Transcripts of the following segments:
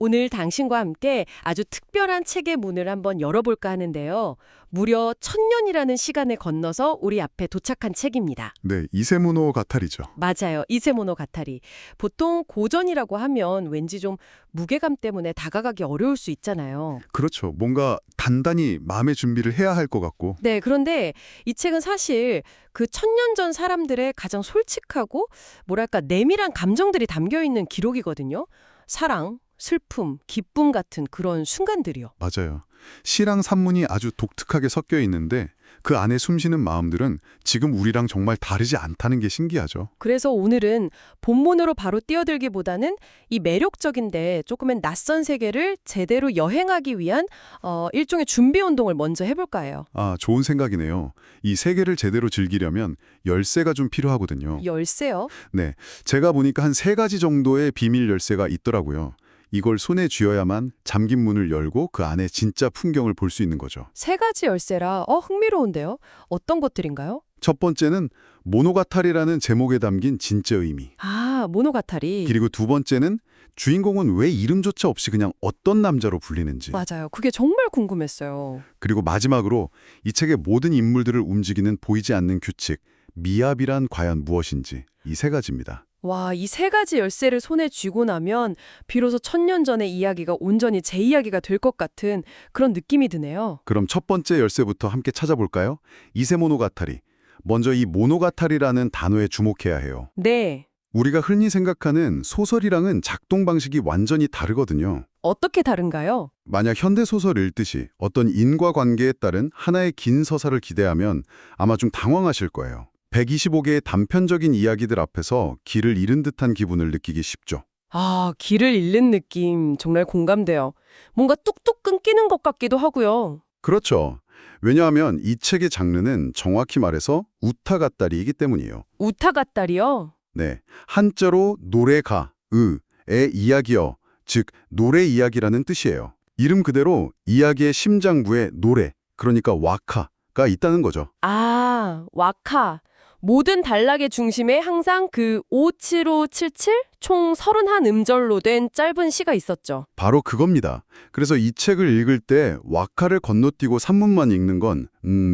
오늘 당신과 함께 아주 특별한 책의 문을 한번 열어볼까 하는데요. 무려 1000년이라는 시간을 건너서 우리 앞에 도착한 책입니다. 네, 이세무노 가타리죠. 맞아요. 이세모노 가타리. 보통 고전이라고 하면 왠지 좀 무게감 때문에 다가가기 어려울 수 있잖아요. 그렇죠. 뭔가 단단히 마음의 준비를 해야 할 것 같고. 네, 그런데 이 책은 사실 그 1000년 전 사람들의 가장 솔직하고 뭐랄까 내밀한 감정들이 담겨있는 기록이거든요. 사랑, 슬픔, 기쁨 같은 그런 순간들이요. 맞아요. 시랑 산문이 아주 독특하게 섞여 있는데 그 안에 숨쉬는 마음들은 지금 우리랑 정말 다르지 않다는 게 신기하죠. 그래서 오늘은 본문으로 바로 뛰어들기보다는 이 매력적인데 조금은 낯선 세계를 제대로 여행하기 위한 일종의 준비 운동을 먼저 해볼까 해요. 아, 좋은 생각이네요. 이 세계를 제대로 즐기려면 열쇠가 좀 필요하거든요. 열쇠요? 네, 제가 보니까 한 3가지 정도의 비밀 열쇠가 있더라고요. 이걸 손에 쥐어야만 잠긴 문을 열고 그 안에 진짜 풍경을 볼 수 있는 거죠. 3가지 열쇠라 흥미로운데요. 어떤 것들인가요? 첫 번째는 모노가타리라는 제목에 담긴 진짜 의미. 아, 모노가타리. 그리고 두 번째는 주인공은 왜 이름조차 없이 그냥 어떤 남자로 불리는지. 맞아요. 그게 정말 궁금했어요. 그리고 마지막으로 이 책의 모든 인물들을 움직이는 보이지 않는 규칙, 미합이란 과연 무엇인지. 이 3가지입니다. 와, 이 3가지 열쇠를 손에 쥐고 나면 비로소 1000년 전의 이야기가 온전히 제 이야기가 될 것 같은 그런 느낌이 드네요. 그럼 첫 번째 열쇠부터 함께 찾아볼까요? 이세모노가타리. 먼저 이 모노가타리라는 단어에 주목해야 해요. 네. 우리가 흔히 생각하는 소설이랑은 작동 방식이 완전히 다르거든요. 어떻게 다른가요? 만약 현대소설 읽듯이 어떤 인과관계에 따른 하나의 긴 서사를 기대하면 아마 좀 당황하실 거예요. 125개의 단편적인 이야기들 앞에서 길을 잃은 듯한 기분을 느끼기 쉽죠. 아, 길을 잃는 느낌 정말 공감돼요. 뭔가 뚝뚝 끊기는 것 같기도 하고요. 그렇죠. 왜냐하면 이 책의 장르는 정확히 말해서 우타가타리이기 때문이에요. 우타가다리요? 네, 한자로 노래가, 의 이야기여, 즉 노래 이야기라는 뜻이에요. 이름 그대로 이야기의 심장부에 노래, 그러니까 와카가 있다는 거죠. 아, 와카. 모든 단락의 중심에 항상 그 57577 총 31음절로 된 짧은 시가 있었죠. 바로 그겁니다. 그래서 이 책을 읽을 때 와카를 건너뛰고 산문만 읽는 건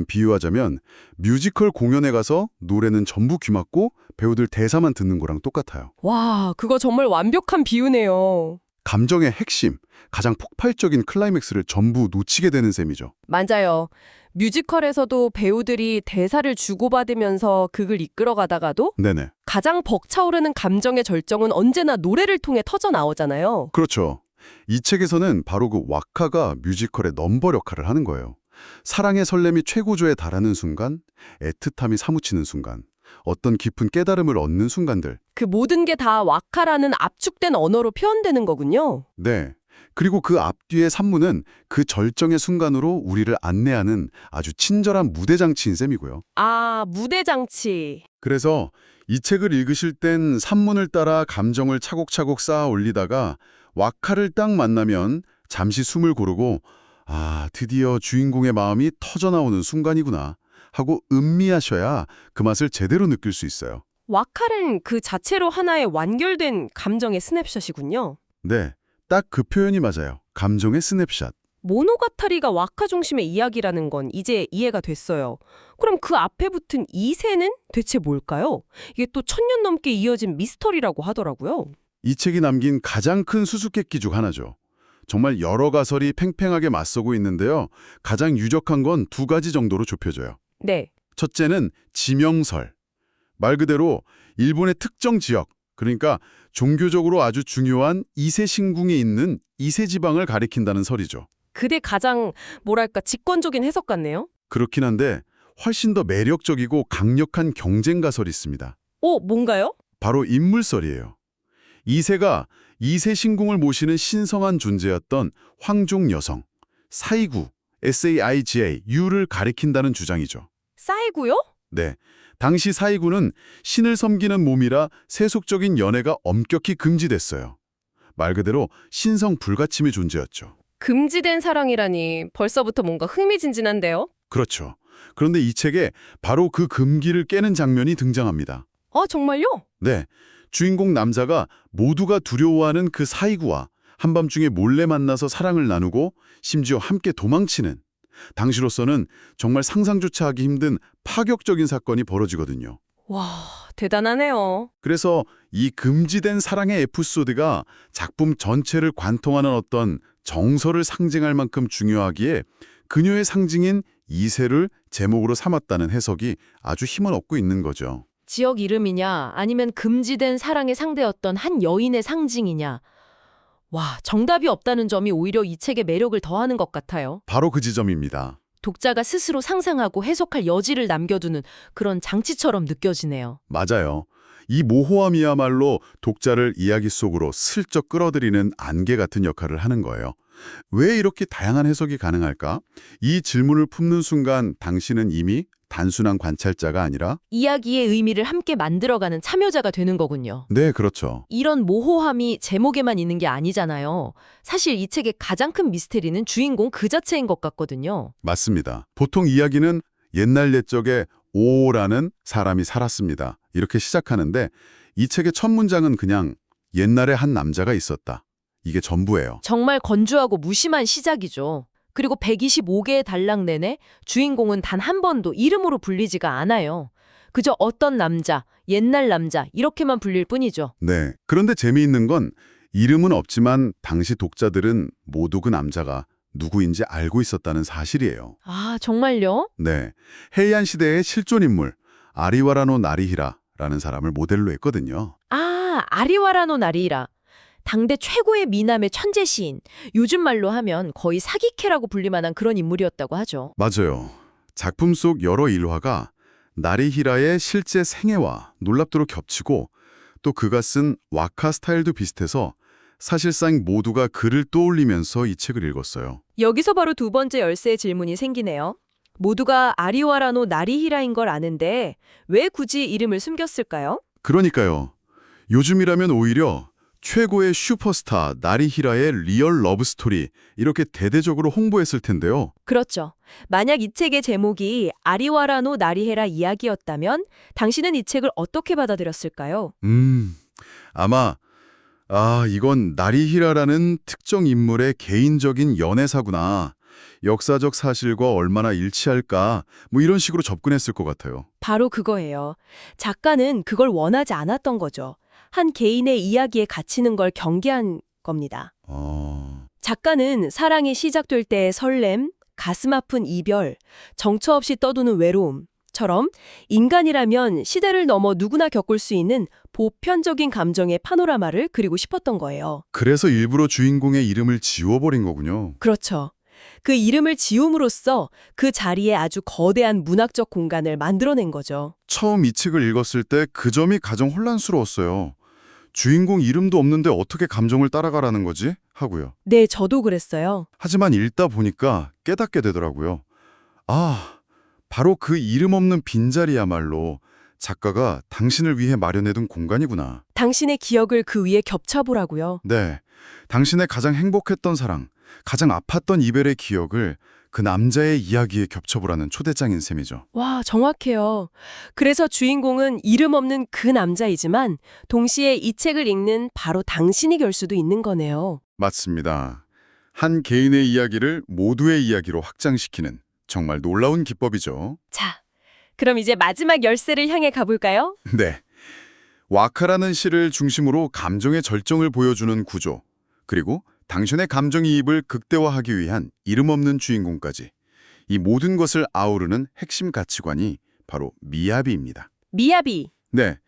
비유하자면 뮤지컬 공연에 가서 노래는 전부 귀 막고 배우들 대사만 듣는 거랑 똑같아요. 와, 그거 정말 완벽한 비유네요. 감정의 핵심, 가장 폭발적인 클라이맥스를 전부 놓치게 되는 셈이죠. 맞아요. 뮤지컬에서도 배우들이 대사를 주고받으면서 극을 이끌어가다가도 네네. 가장 벅차오르는 감정의 절정은 언제나 노래를 통해 터져 나오잖아요. 그렇죠. 이 책에서는 바로 그 와카가 뮤지컬의 넘버 역할을 하는 거예요. 사랑의 설렘이 최고조에 달하는 순간, 애틋함이 사무치는 순간, 어떤 깊은 깨달음을 얻는 순간들. 그 모든 게 다 와카라는 압축된 언어로 표현되는 거군요. 네. 그리고 그 앞뒤의 산문은 그 절정의 순간으로 우리를 안내하는 아주 친절한 무대장치인 셈이고요. 아, 무대장치. 그래서 이 책을 읽으실 땐 산문을 따라 감정을 차곡차곡 쌓아 올리다가 와카를 딱 만나면 잠시 숨을 고르고 아, 드디어 주인공의 마음이 터져나오는 순간이구나 하고 음미하셔야 그 맛을 제대로 느낄 수 있어요. 와카는 그 자체로 하나의 완결된 감정의 스냅샷이군요. 네, 딱 그 표현이 맞아요. 감정의 스냅샷. 모노가타리가 와카 중심의 이야기라는 건 이제 이해가 됐어요. 그럼 그 앞에 붙은 이세는 대체 뭘까요? 이게 또 1000년 넘게 이어진 미스터리라고 하더라고요. 이 책이 남긴 가장 큰 수수께끼 중 하나죠. 정말 여러 가설이 팽팽하게 맞서고 있는데요. 가장 유력한 건 2가지 정도로 좁혀져요. 네. 첫째는 지명설. 말 그대로 일본의 특정 지역, 그러니까 종교적으로 아주 중요한 이세 신궁이 있는 이세 지방을 가리킨다는 설이죠. 그게 가장 뭐랄까 직관적인 해석 같네요. 그렇긴 한데 훨씬 더 매력적이고 강력한 경쟁 가설이 있습니다. 뭔가요? 바로 인물설이에요. 이세가 이세 신궁을 모시는 신성한 존재였던 황족 여성, 사이구, SAIGA,를 가리킨다는 주장이죠. 싸이고요? 네, 당시 사이구는 신을 섬기는 몸이라 세속적인 연애가 엄격히 금지됐어요. 말 그대로 신성 불가침의 존재였죠. 금지된 사랑이라니 벌써부터 뭔가 흥미진진한데요? 그렇죠. 그런데 이 책에 바로 그 금기를 깨는 장면이 등장합니다. 정말요? 네, 주인공 남자가 모두가 두려워하는 그 사이구와 한밤중에 몰래 만나서 사랑을 나누고 심지어 함께 도망치는 당시로서는 정말 상상조차 하기 힘든 파격적인 사건이 벌어지거든요. 와, 대단하네요. 그래서 이 금지된 사랑의 에피소드가 작품 전체를 관통하는 어떤 정서를 상징할 만큼 중요하기에 그녀의 상징인 이세를 제목으로 삼았다는 해석이 아주 힘을 얻고 있는 거죠. 지역 이름이냐 아니면 금지된 사랑의 상대였던 한 여인의 상징이냐. 와, 정답이 없다는 점이 오히려 이 책의 매력을 더하는 것 같아요. 바로 그 지점입니다. 독자가 스스로 상상하고 해석할 여지를 남겨두는 그런 장치처럼 느껴지네요. 맞아요. 이 모호함이야말로 독자를 이야기 속으로 슬쩍 끌어들이는 안개 같은 역할을 하는 거예요. 왜 이렇게 다양한 해석이 가능할까? 이 질문을 품는 순간 당신은 이미 단순한 관찰자가 아니라 이야기의 의미를 함께 만들어가는 참여자가 되는 거군요. 네, 그렇죠. 이런 모호함이 제목에만 있는 게 아니잖아요. 사실 이 책의 가장 큰 미스테리는 주인공 그 자체인 것 같거든요. 맞습니다. 보통 이야기는 옛날 옛적에 오라는 사람이 살았습니다. 이렇게 시작하는데 이 책의 첫 문장은 그냥 옛날에 한 남자가 있었다. 이게 전부예요. 정말 건조하고 무심한 시작이죠. 그리고 125개의 단락 내내 주인공은 단 한 번도 이름으로 불리지가 않아요. 그저 어떤 남자, 옛날 남자 이렇게만 불릴 뿐이죠. 네. 그런데 재미있는 건 이름은 없지만 당시 독자들은 모두 그 남자가 누구인지 알고 있었다는 사실이에요. 아, 정말요? 네. 헤이안 시대의 실존 인물 아리와라노 나리히라라는 사람을 모델로 했거든요. 아, 아리와라노 나리히라. 당대 최고의 미남의 천재 시인. 요즘 말로 하면 거의 사기캐라고 불릴만한 그런 인물이었다고 하죠. 맞아요. 작품 속 여러 일화가 나리히라의 실제 생애와 놀랍도록 겹치고 또 그가 쓴 와카 스타일도 비슷해서 사실상 모두가 그를 떠올리면서 이 책을 읽었어요. 여기서 바로 두 번째 열쇠의 질문이 생기네요. 모두가 아리와라노 나리히라인 걸 아는데 왜 굳이 이름을 숨겼을까요? 그러니까요. 요즘이라면 오히려 최고의 슈퍼스타 나리히라의 리얼 러브스토리 이렇게 대대적으로 홍보했을 텐데요. 그렇죠. 만약 이 책의 제목이 아리와라노 나리헤라 이야기였다면 당신은 이 책을 어떻게 받아들였을까요? 아마 이건 나리히라라는 특정 인물의 개인적인 연애사구나. 역사적 사실과 얼마나 일치할까 뭐 이런 식으로 접근했을 것 같아요. 바로 그거예요. 작가는 그걸 원하지 않았던 거죠. 한 개인의 이야기에 갇히는 걸 경계한 겁니다. 작가는 사랑이 시작될 때의 설렘, 가슴 아픈 이별, 정처 없이 떠도는 외로움처럼 인간이라면 시대를 넘어 누구나 겪을 수 있는 보편적인 감정의 파노라마를 그리고 싶었던 거예요. 그래서 일부러 주인공의 이름을 지워버린 거군요. 그렇죠. 그 이름을 지움으로써 그 자리에 아주 거대한 문학적 공간을 만들어낸 거죠. 처음 이 책을 읽었을 때 그 점이 가장 혼란스러웠어요. 주인공 이름도 없는데 어떻게 감정을 따라가라는 거지? 하고요. 네, 저도 그랬어요. 하지만 읽다 보니까 깨닫게 되더라고요. 바로 그 이름 없는 빈자리야말로 작가가 당신을 위해 마련해둔 공간이구나. 당신의 기억을 그 위에 겹쳐보라고요. 네, 당신의 가장 행복했던 사랑, 가장 아팠던 이별의 기억을 그 남자의 이야기에 겹쳐보라는 초대장인 셈이죠. 와, 정확해요. 그래서 주인공은 이름 없는 그 남자이지만 동시에 이 책을 읽는 바로 당신이 될 수도 있는 거네요. 맞습니다. 한 개인의 이야기를 모두의 이야기로 확장시키는 정말 놀라운 기법이죠. 자, 그럼 이제 마지막 열쇠를 향해 가볼까요? 네. 와카라는 시를 중심으로 감정의 절정을 보여주는 구조, 그리고 당신의 감정이입을 극대화하기 위한 이름 없는 주인공까지 이 모든 것을 아우르는 핵심 가치관이 바로 미야비입니다. 미야비. 네,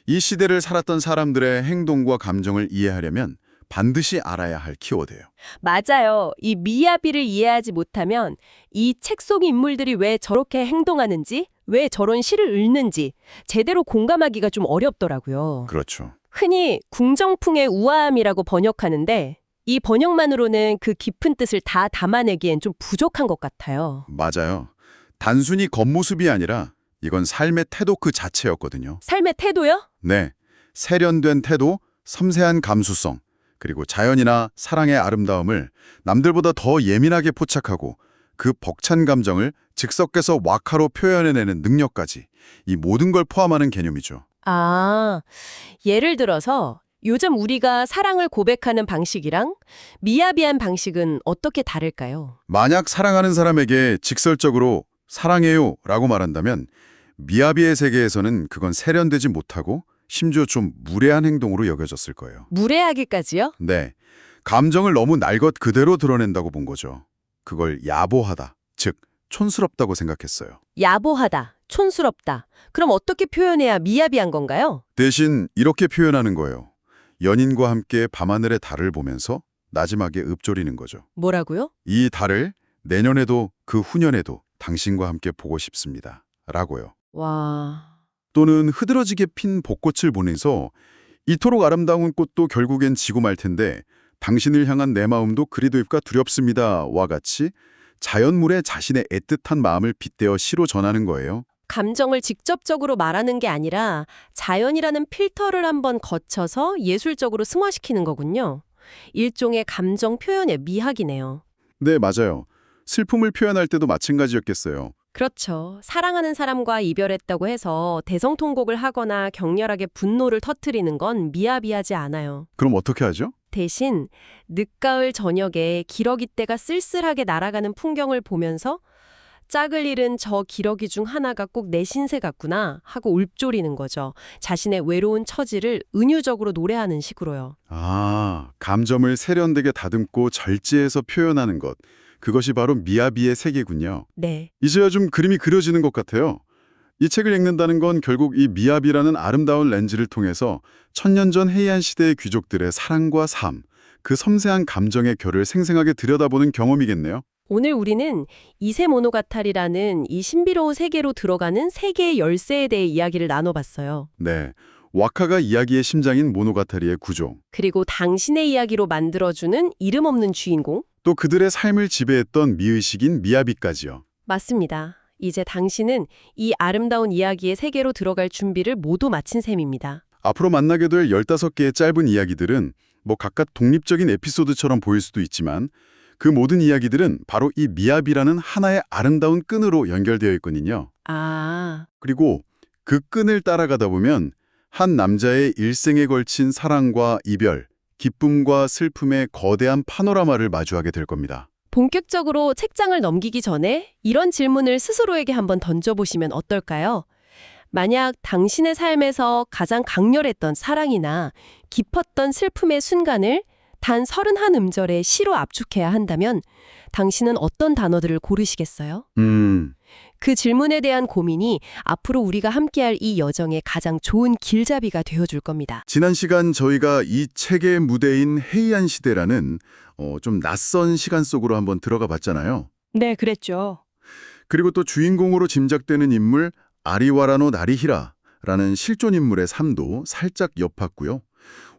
이 시대를 살았던 사람들의 행동과 감정을 이해하려면 반드시 알아야 할 키워드예요. 맞아요. 이 미야비를 이해하지 못하면 이 책 속 인물들이 왜 저렇게 행동하는지, 왜 저런 시를 읽는지 제대로 공감하기가 좀 어렵더라고요. 그렇죠. 흔히 궁정풍의 우아함이라고 번역하는데 이 번역만으로는 그 깊은 뜻을 다 담아내기엔 좀 부족한 것 같아요. 맞아요. 단순히 겉모습이 아니라 이건 삶의 태도 그 자체였거든요. 삶의 태도요? 네, 세련된 태도, 섬세한 감수성, 그리고 자연이나 사랑의 아름다움을 남들보다 더 예민하게 포착하고 그 벅찬 감정을 즉석에서 와카로 표현해내는 능력까지 이 모든 걸 포함하는 개념이죠. 아, 예를 들어서 요즘 우리가 사랑을 고백하는 방식이랑 미야비한 방식은 어떻게 다를까요? 만약 사랑하는 사람에게 직설적으로 사랑해요 라고 말한다면 미야비의 세계에서는 그건 세련되지 못하고 심지어 좀 무례한 행동으로 여겨졌을 거예요. 무례하기까지요? 네, 감정을 너무 날 것 그대로 드러낸다고 본 거죠. 그걸 야보하다, 즉 촌스럽다고 생각했어요. 야보하다, 촌스럽다. 그럼 어떻게 표현해야 미야비한 건가요? 대신 이렇게 표현하는 거예요. 연인과 함께 밤하늘의 달을 보면서 나지막에 읊조리는 거죠. 뭐라고요? 이 달을 내년에도 그 후년에도 당신과 함께 보고 싶습니다. 라고요. 와... 또는 흐드러지게 핀 벚꽃을 보내서 이토록 아름다운 꽃도 결국엔 지고 말 텐데 당신을 향한 내 마음도 그리도 입가 두렵습니다. 와 같이 자연물에 자신의 애틋한 마음을 빗대어 시로 전하는 거예요. 감정을 직접적으로 말하는 게 아니라 자연이라는 필터를 한번 거쳐서 예술적으로 승화시키는 거군요. 일종의 감정 표현의 미학이네요. 네, 맞아요. 슬픔을 표현할 때도 마찬가지였겠어요. 그렇죠. 사랑하는 사람과 이별했다고 해서 대성통곡을 하거나 격렬하게 분노를 터뜨리는 건 미야비하지 않아요. 그럼 어떻게 하죠? 대신 늦가을 저녁에 기러기 떼가 쓸쓸하게 날아가는 풍경을 보면서 짝을 잃은 저 기러기 중 하나가 꼭 내 신세 같구나 하고 읊조리는 거죠. 자신의 외로운 처지를 은유적으로 노래하는 식으로요. 아, 감정을 세련되게 다듬고 절제해서 표현하는 것. 그것이 바로 미야비의 세계군요. 네. 이제야 좀 그림이 그려지는 것 같아요. 이 책을 읽는다는 건 결국 이 미야비라는 아름다운 렌즈를 통해서 천년 전 헤이안 시대의 귀족들의 사랑과 삶, 그 섬세한 감정의 결을 생생하게 들여다보는 경험이겠네요. 오늘 우리는 이세 모노가타리라는 이 신비로운 세계로 들어가는 세계의 열쇠에 대해 이야기를 나눠봤어요. 네, 와카가 이야기의 심장인 모노가타리의 구조, 그리고 당신의 이야기로 만들어주는 이름 없는 주인공? 또 그들의 삶을 지배했던 미의식인 미야비까지요. 맞습니다. 이제 당신은 이 아름다운 이야기의 세계로 들어갈 준비를 모두 마친 셈입니다. 앞으로 만나게 될 15개의 짧은 이야기들은 뭐 각각 독립적인 에피소드처럼 보일 수도 있지만 그 모든 이야기들은 바로 이 미야비라는 하나의 아름다운 끈으로 연결되어 있거든요. 아, 그리고 그 끈을 따라가다 보면 한 남자의 일생에 걸친 사랑과 이별, 기쁨과 슬픔의 거대한 파노라마를 마주하게 될 겁니다. 본격적으로 책장을 넘기기 전에 이런 질문을 스스로에게 한번 던져보시면 어떨까요? 만약 당신의 삶에서 가장 강렬했던 사랑이나 깊었던 슬픔의 순간을 단 31음절의 시로 압축해야 한다면 당신은 어떤 단어들을 고르시겠어요? 그 질문에 대한 고민이 앞으로 우리가 함께할 이 여정의 가장 좋은 길잡이가 되어줄 겁니다. 지난 시간 저희가 이 책의 무대인 헤이안 시대라는 좀 낯선 시간 속으로 한번 들어가 봤잖아요. 네, 그랬죠. 그리고 또 주인공으로 짐작되는 인물 아리와라노 나리히라라는 실존 인물의 삶도 살짝 엿봤고요.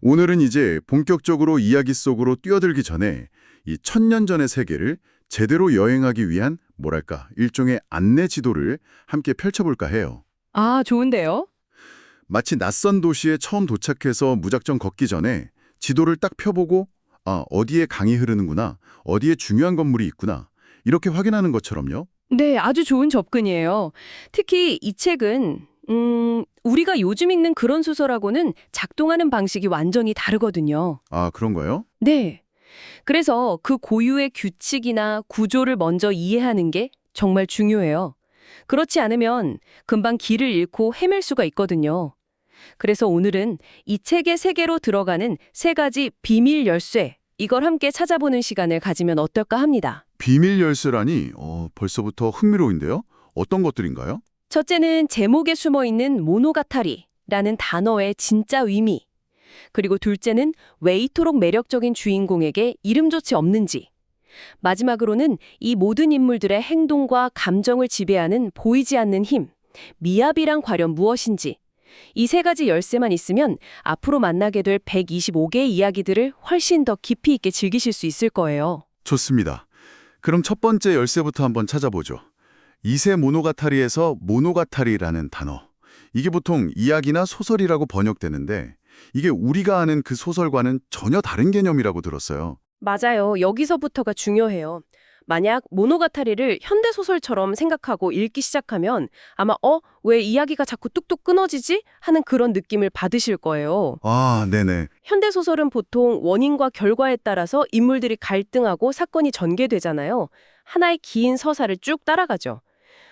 오늘은 이제 본격적으로 이야기 속으로 뛰어들기 전에 이 천년 전의 세계를 제대로 여행하기 위한 뭐랄까 일종의 안내 지도를 함께 펼쳐볼까 해요. 아, 좋은데요? 마치 낯선 도시에 처음 도착해서 무작정 걷기 전에 지도를 딱 펴보고 어디에 강이 흐르는구나, 어디에 중요한 건물이 있구나 이렇게 확인하는 것처럼요. 네, 아주 좋은 접근이에요. 특히 이 책은 우리가 요즘 읽는 그런 소설하고는 작동하는 방식이 완전히 다르거든요. 아, 그런가요? 네. 그래서 그 고유의 규칙이나 구조를 먼저 이해하는 게 정말 중요해요. 그렇지 않으면 금방 길을 잃고 헤맬 수가 있거든요. 그래서 오늘은 이 책의 세계로 들어가는 3가지 비밀 열쇠, 이걸 함께 찾아보는 시간을 가지면 어떨까 합니다. 비밀 열쇠라니 벌써부터 흥미로운데요? 어떤 것들인가요? 첫째는 제목에 숨어있는 모노가타리라는 단어의 진짜 의미. 그리고 둘째는 왜 이토록 매력적인 주인공에게 이름조차 없는지. 마지막으로는 이 모든 인물들의 행동과 감정을 지배하는 보이지 않는 힘, 미야비란 과연 무엇인지. 이 3가지 열쇠만 있으면 앞으로 만나게 될 125개의 이야기들을 훨씬 더 깊이 있게 즐기실 수 있을 거예요. 좋습니다. 그럼 첫 번째 열쇠부터 한번 찾아보죠. 이세 모노가타리에서 모노가타리라는 단어. 이게 보통 이야기나 소설이라고 번역되는데 이게 우리가 아는 그 소설과는 전혀 다른 개념이라고 들었어요. 맞아요. 여기서부터가 중요해요. 만약 모노가타리를 현대소설처럼 생각하고 읽기 시작하면 아마 왜 이야기가 자꾸 뚝뚝 끊어지지? 하는 그런 느낌을 받으실 거예요. 아, 네네. 현대소설은 보통 원인과 결과에 따라서 인물들이 갈등하고 사건이 전개되잖아요. 하나의 긴 서사를 쭉 따라가죠.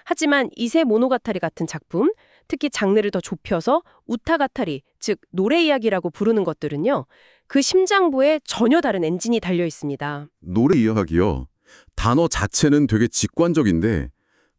하지만 이세 모노가타리 같은 작품, 특히 장르를 더 좁혀서 우타가타리, 즉 노래 이야기라고 부르는 것들은요. 그 심장부에 전혀 다른 엔진이 달려 있습니다. 노래 이야기요. 단어 자체는 되게 직관적인데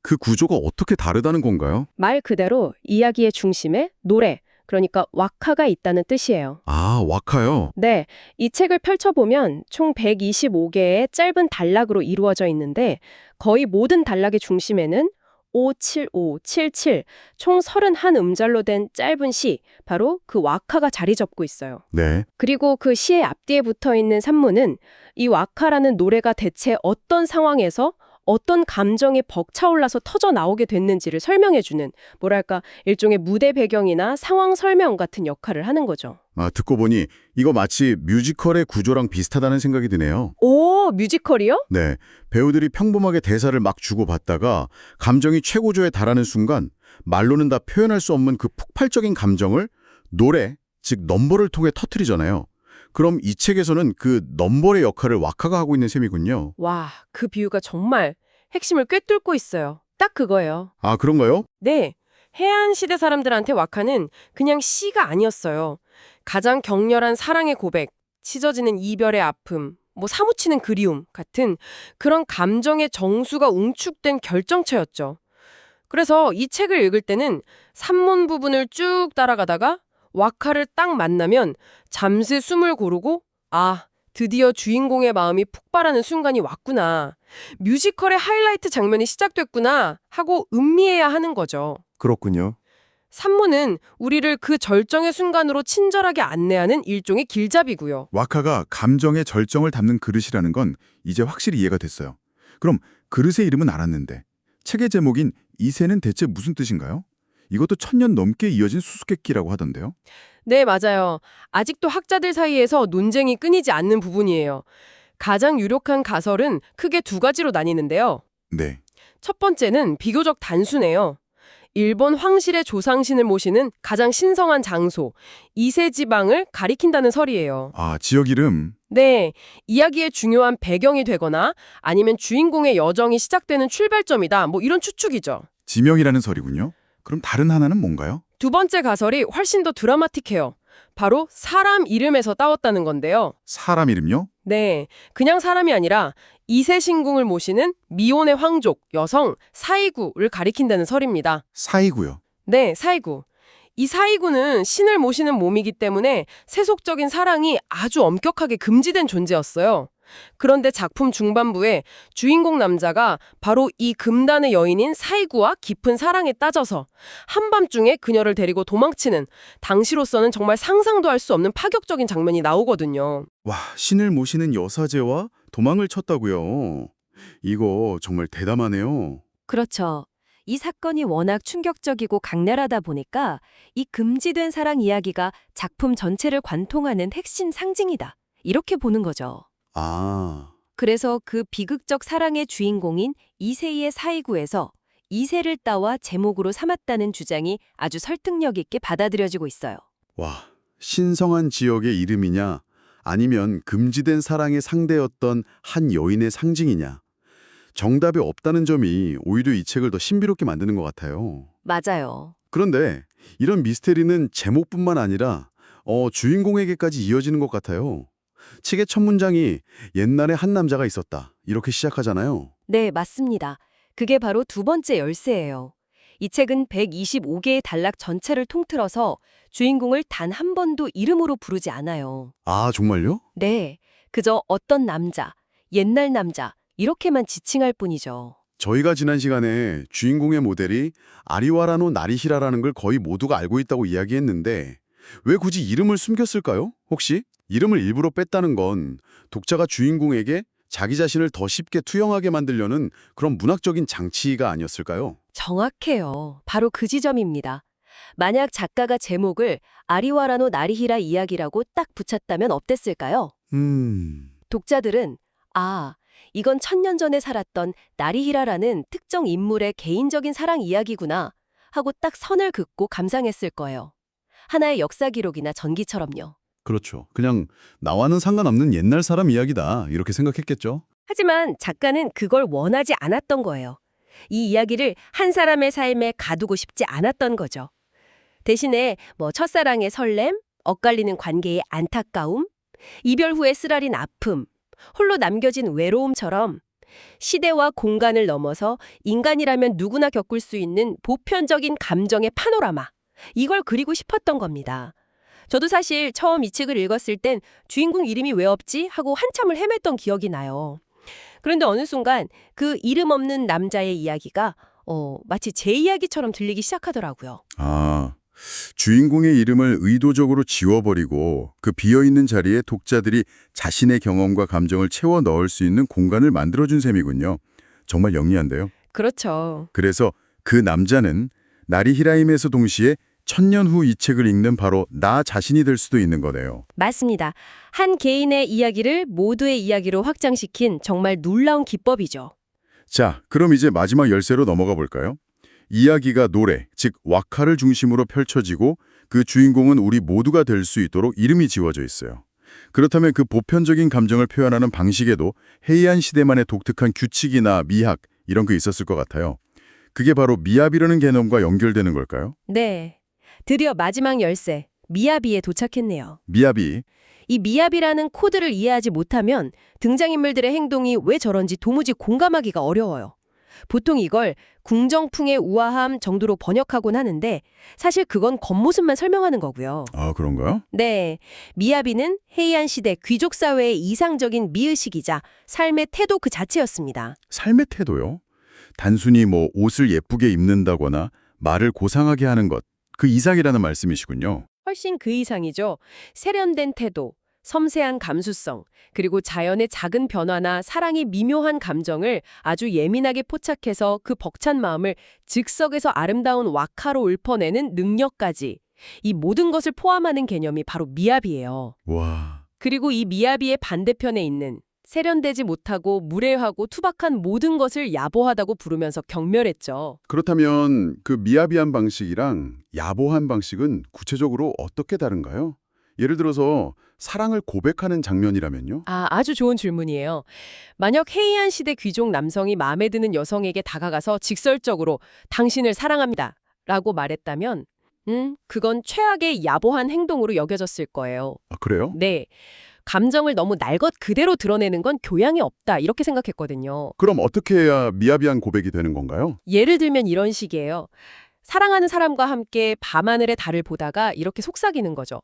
그 구조가 어떻게 다르다는 건가요? 말 그대로 이야기의 중심에 노래, 그러니까 와카가 있다는 뜻이에요. 아, 와카요. 네, 이 책을 펼쳐보면 총 125개의 짧은 단락으로 이루어져 있는데 거의 모든 단락의 중심에는 57577, 총 31음절로 된 짧은 시, 바로 그 와카가 자리 잡고 있어요. 네. 그리고 그 시의 앞뒤에 붙어있는 산문은 이 와카라는 노래가 대체 어떤 상황에서 어떤 감정이 벅차올라서 터져 나오게 됐는지를 설명해주는, 뭐랄까, 일종의 무대 배경이나 상황 설명 같은 역할을 하는 거죠. 아, 듣고 보니 이거 마치 뮤지컬의 구조랑 비슷하다는 생각이 드네요. 오, 뮤지컬이요? 네. 배우들이 평범하게 대사를 막 주고받다가 감정이 최고조에 달하는 순간 말로는 다 표현할 수 없는 그 폭발적인 감정을 노래, 즉 넘버를 통해 터뜨리잖아요. 그럼 이 책에서는 그 넘버의 역할을 와카가 하고 있는 셈이군요. 와, 그 비유가 정말 핵심을 꿰뚫고 있어요. 딱 그거예요. 아, 그런가요? 네, 해안 시대 사람들한테 와카는 그냥 시가 아니었어요. 가장 격렬한 사랑의 고백, 찢어지는 이별의 아픔, 사무치는 그리움 같은 그런 감정의 정수가 웅축된 결정체였죠. 그래서 이 책을 읽을 때는 산문 부분을 쭉 따라가다가 와카를 딱 만나면 잠시 숨을 고르고 드디어 주인공의 마음이 폭발하는 순간이 왔구나. 뮤지컬의 하이라이트 장면이 시작됐구나 하고 음미해야 하는 거죠. 그렇군요. 산문은 우리를 그 절정의 순간으로 친절하게 안내하는 일종의 길잡이고요. 와카가 감정의 절정을 담는 그릇이라는 건 이제 확실히 이해가 됐어요. 그럼 그릇의 이름은 알았는데 책의 제목인 이세는 대체 무슨 뜻인가요? 이것도 1000년 넘게 이어진 수수께끼라고 하던데요. 네, 맞아요. 아직도 학자들 사이에서 논쟁이 끊이지 않는 부분이에요. 가장 유력한 가설은 크게 두 가지로 나뉘는데요. 네. 첫 번째는 비교적 단순해요. 일본 황실의 조상신을 모시는 가장 신성한 장소, 이세 지방을 가리킨다는 설이에요. 아, 지역 이름. 네, 이야기의 중요한 배경이 되거나 아니면 주인공의 여정이 시작되는 출발점이다. 이런 추측이죠. 지명이라는 설이군요. 그럼 다른 하나는 뭔가요? 두 번째 가설이 훨씬 더 드라마틱해요. 바로 사람 이름에서 따왔다는 건데요. 사람 이름요? 네, 그냥 사람이 아니라 이세 신궁을 모시는 미혼의 황족, 여성, 사이구를 가리킨다는 설입니다. 사이고요. 네, 사이구. 이 사이구는 신을 모시는 몸이기 때문에 세속적인 사랑이 아주 엄격하게 금지된 존재였어요. 그런데 작품 중반부에 주인공 남자가 바로 이 금단의 여인인 사이구와 깊은 사랑에 빠져서 한밤중에 그녀를 데리고 도망치는, 당시로서는 정말 상상도 할 수 없는 파격적인 장면이 나오거든요. 와, 신을 모시는 여사제와 도망을 쳤다고요. 이거 정말 대담하네요. 그렇죠. 이 사건이 워낙 충격적이고 강렬하다 보니까 이 금지된 사랑 이야기가 작품 전체를 관통하는 핵심 상징이다. 이렇게 보는 거죠. 아, 그래서 그 비극적 사랑의 주인공인 이세이의 사이구에서 이세를 따와 제목으로 삼았다는 주장이 아주 설득력 있게 받아들여지고 있어요. 와, 신성한 지역의 이름이냐 아니면 금지된 사랑의 상대였던 한 여인의 상징이냐. 정답이 없다는 점이 오히려 이 책을 더 신비롭게 만드는 것 같아요. 맞아요. 그런데 이런 미스테리는 제목뿐만 아니라 주인공에게까지 이어지는 것 같아요. 책의 첫 문장이 옛날에 한 남자가 있었다. 이렇게 시작하잖아요. 네, 맞습니다. 그게 바로 두 번째 열쇠예요. 이 책은 125개의 단락 전체를 통틀어서 주인공을 단 한 번도 이름으로 부르지 않아요. 아, 정말요? 네, 그저 어떤 남자, 옛날 남자 이렇게만 지칭할 뿐이죠. 저희가 지난 시간에 주인공의 모델이 아리와라노 나리히라라는 걸 거의 모두가 알고 있다고 이야기했는데 왜 굳이 이름을 숨겼을까요? 혹시 이름을 일부러 뺐다는 건 독자가 주인공에게 자기 자신을 더 쉽게 투영하게 만들려는 그런 문학적인 장치가 아니었을까요? 정확해요. 바로 그 지점입니다. 만약 작가가 제목을 아리와라노 나리히라 이야기라고 딱 붙였다면 어땠을까요? 독자들은 이건 천년 전에 살았던 나리히라라는 특정 인물의 개인적인 사랑 이야기구나 하고 딱 선을 긋고 감상했을 거예요. 하나의 역사 기록이나 전기처럼요. 그렇죠. 그냥 나와는 상관없는 옛날 사람 이야기다 이렇게 생각했겠죠. 하지만 작가는 그걸 원하지 않았던 거예요. 이 이야기를 한 사람의 삶에 가두고 싶지 않았던 거죠. 대신에 첫사랑의 설렘, 엇갈리는 관계의 안타까움, 이별 후에 쓰라린 아픔, 홀로 남겨진 외로움처럼 시대와 공간을 넘어서 인간이라면 누구나 겪을 수 있는 보편적인 감정의 파노라마, 이걸 그리고 싶었던 겁니다. 저도 사실 처음 이 책을 읽었을 땐 주인공 이름이 왜 없지? 하고 한참을 헤맸던 기억이 나요. 그런데 어느 순간 그 이름 없는 남자의 이야기가 마치 제 이야기처럼 들리기 시작하더라고요. 아, 주인공의 이름을 의도적으로 지워버리고 그 비어있는 자리에 독자들이 자신의 경험과 감정을 채워 넣을 수 있는 공간을 만들어준 셈이군요. 정말 영리한데요. 그렇죠. 그래서 그 남자는 나리히라임에서 동시에 천년 후 이 책을 읽는 바로 나 자신이 될 수도 있는 거네요. 맞습니다. 한 개인의 이야기를 모두의 이야기로 확장시킨 정말 놀라운 기법이죠. 자, 그럼 이제 마지막 열쇠로 넘어가 볼까요? 이야기가 노래, 즉 왁카를 중심으로 펼쳐지고 그 주인공은 우리 모두가 될 수 있도록 이름이 지워져 있어요. 그렇다면 그 보편적인 감정을 표현하는 방식에도 해이한 시대만의 독특한 규칙이나 미학 이런 게 있었을 것 같아요. 그게 바로 미합이라는 개념과 연결되는 걸까요? 네. 드디어 마지막 열쇠, 미야비에 도착했네요. 미합이 이 미야비라는 코드를 이해하지 못하면 등장인물들의 행동이 왜 저런지 도무지 공감하기가 어려워요. 보통 이걸 궁정풍의 우아함 정도로 번역하곤 하는데 사실 그건 겉모습만 설명하는 거고요. 아, 그런가요? 네, 미야비는 헤이안 시대 귀족 사회의 이상적인 미의식이자 삶의 태도 그 자체였습니다. 삶의 태도요? 단순히 옷을 예쁘게 입는다거나 말을 고상하게 하는 것, 그 이상이라는 말씀이시군요. 훨씬 그 이상이죠. 세련된 태도, 섬세한 감수성, 그리고 자연의 작은 변화나 사랑의 미묘한 감정을 아주 예민하게 포착해서 그 벅찬 마음을 즉석에서 아름다운 왁카로 읊어내는 능력까지, 이 모든 것을 포함하는 개념이 바로 미야비예요. 와, 그리고 이 미야비의 반대편에 있는 세련되지 못하고 무례하고 투박한 모든 것을 야보하다고 부르면서 경멸했죠. 그렇다면 그 미합이한 방식이랑 야보한 방식은 구체적으로 어떻게 다른가요? 예를 들어서 사랑을 고백하는 장면이라면요? 아주 좋은 질문이에요. 만약 헤이안 시대 귀족 남성이 마음에 드는 여성에게 다가가서 직설적으로 당신을 사랑합니다 라고 말했다면 그건 최악의 야보한 행동으로 여겨졌을 거예요. 아, 그래요? 네. 감정을 너무 날 것 그대로 드러내는 건 교양이 없다 이렇게 생각했거든요. 그럼 어떻게 해야 미합이한 고백이 되는 건가요? 예를 들면 이런 식이에요. 사랑하는 사람과 함께 밤하늘의 달을 보다가 이렇게 속삭이는 거죠.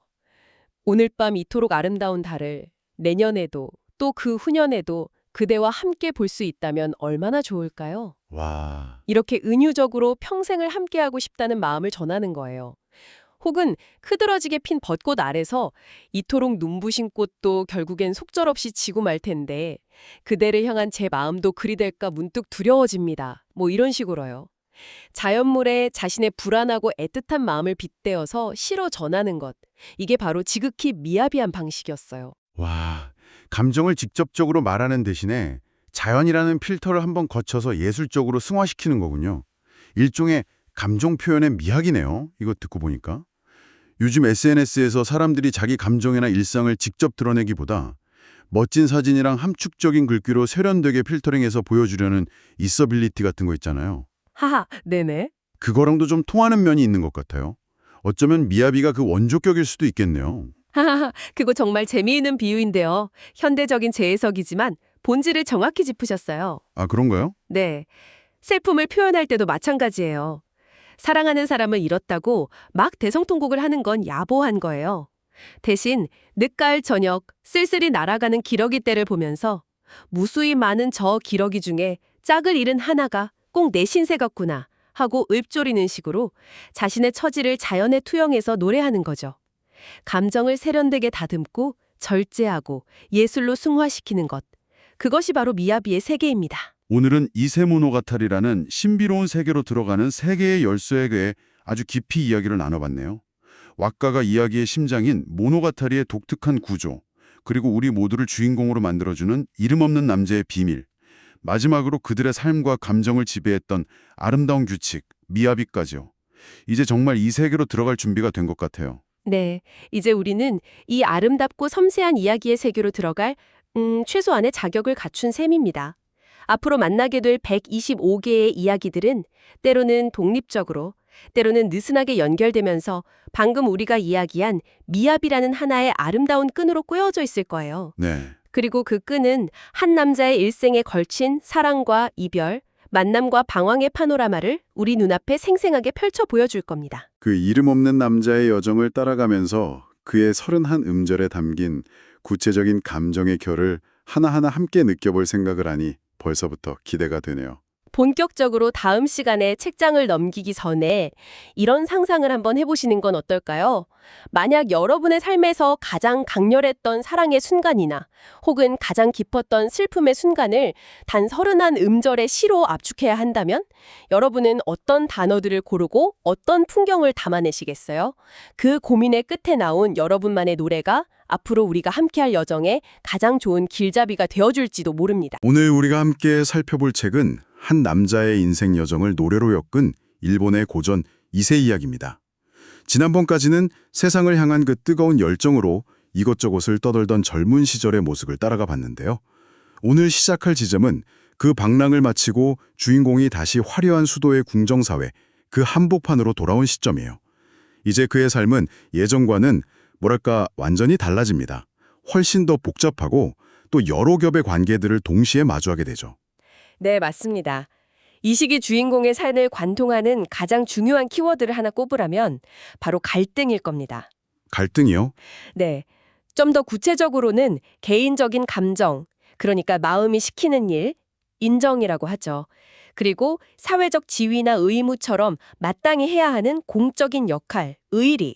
오늘 밤 이토록 아름다운 달을 내년에도 또 그 후년에도 그대와 함께 볼 수 있다면 얼마나 좋을까요? 와, 이렇게 은유적으로 평생을 함께하고 싶다는 마음을 전하는 거예요. 혹은 흐드러지게 핀 벚꽃 아래서 이토록 눈부신 꽃도 결국엔 속절없이 지고 말 텐데 그대를 향한 제 마음도 그리 될까 문득 두려워집니다. 이런 식으로요. 자연물에 자신의 불안하고 애틋한 마음을 빗대어서 시로 전하는 것. 이게 바로 지극히 미야비한 방식이었어요. 와, 감정을 직접적으로 말하는 대신에 자연이라는 필터를 한번 거쳐서 예술적으로 승화시키는 거군요. 일종의 감정 표현의 미학이네요. 이거 듣고 보니까. 요즘 SNS에서 사람들이 자기 감정이나 일상을 직접 드러내기보다 멋진 사진이랑 함축적인 글귀로 세련되게 필터링해서 보여주려는 있어빌리티 같은 거 있잖아요. 하하, 네네. 그거랑도 좀 통하는 면이 있는 것 같아요. 어쩌면 미야비가 그 원조격일 수도 있겠네요. 하하하, 그거 정말 재미있는 비유인데요. 현대적인 재해석이지만 본질을 정확히 짚으셨어요. 아, 그런가요? 네. 슬픔을 표현할 때도 마찬가지예요. 사랑하는 사람을 잃었다고 막 대성통곡을 하는 건 야보한 거예요. 대신 늦가을 저녁 쓸쓸히 날아가는 기러기 떼를 보면서 무수히 많은 저 기러기 중에 짝을 잃은 하나가 꼭 내 신세 같구나 하고 읊조리는 식으로 자신의 처지를 자연에 투영해서 노래하는 거죠. 감정을 세련되게 다듬고 절제하고 예술로 승화시키는 것. 그것이 바로 미야비의 세계입니다. 오늘은 이세모노가타리라는 신비로운 세계로 들어가는 세계의 열쇠에 대해 아주 깊이 이야기를 나눠봤네요. 왁가가 이야기의 심장인 모노가타리의 독특한 구조, 그리고 우리 모두를 주인공으로 만들어주는 이름 없는 남자의 비밀, 마지막으로 그들의 삶과 감정을 지배했던 아름다운 규칙, 미야비까지요. 이제 정말 이 세계로 들어갈 준비가 된 것 같아요. 네, 이제 우리는 이 아름답고 섬세한 이야기의 세계로 들어갈 최소한의 자격을 갖춘 셈입니다. 앞으로 만나게 될 125개의 이야기들은 때로는 독립적으로, 때로는 느슨하게 연결되면서 방금 우리가 이야기한 미합이라는 하나의 아름다운 끈으로 꿰어져 있을 거예요. 네. 그리고 그 끈은 한 남자의 일생에 걸친 사랑과 이별, 만남과 방황의 파노라마를 우리 눈앞에 생생하게 펼쳐 보여줄 겁니다. 그 이름 없는 남자의 여정을 따라가면서 그의 31음절에 담긴 구체적인 감정의 결을 하나하나 함께 느껴볼 생각을 하니 벌써부터 기대가 되네요. 본격적으로 다음 시간에 책장을 넘기기 전에 이런 상상을 한번 해보시는 건 어떨까요? 만약 여러분의 삶에서 가장 강렬했던 사랑의 순간이나 혹은 가장 깊었던 슬픔의 순간을 단 31음절의 시로 압축해야 한다면 여러분은 어떤 단어들을 고르고 어떤 풍경을 담아내시겠어요? 그 고민의 끝에 나온 여러분만의 노래가 앞으로 우리가 함께할 여정에 가장 좋은 길잡이가 되어줄지도 모릅니다. 오늘 우리가 함께 살펴볼 책은 한 남자의 인생 여정을 노래로 엮은 일본의 고전 이세 이야기입니다. 지난번까지는 세상을 향한 그 뜨거운 열정으로 이것저것을 떠돌던 젊은 시절의 모습을 따라가 봤는데요. 오늘 시작할 지점은 그 방랑을 마치고 주인공이 다시 화려한 수도의 궁정사회, 그 한복판으로 돌아온 시점이에요. 이제 그의 삶은 예전과는 뭐랄까 완전히 달라집니다. 훨씬 더 복잡하고 또 여러 겹의 관계들을 동시에 마주하게 되죠. 네, 맞습니다. 이 시기 주인공의 삶을 관통하는 가장 중요한 키워드를 하나 꼽으라면 바로 갈등일 겁니다. 갈등이요? 네, 좀 더 구체적으로는 개인적인 감정, 그러니까 마음이 시키는 일, 인정이라고 하죠. 그리고 사회적 지위나 의무처럼 마땅히 해야 하는 공적인 역할, 의리,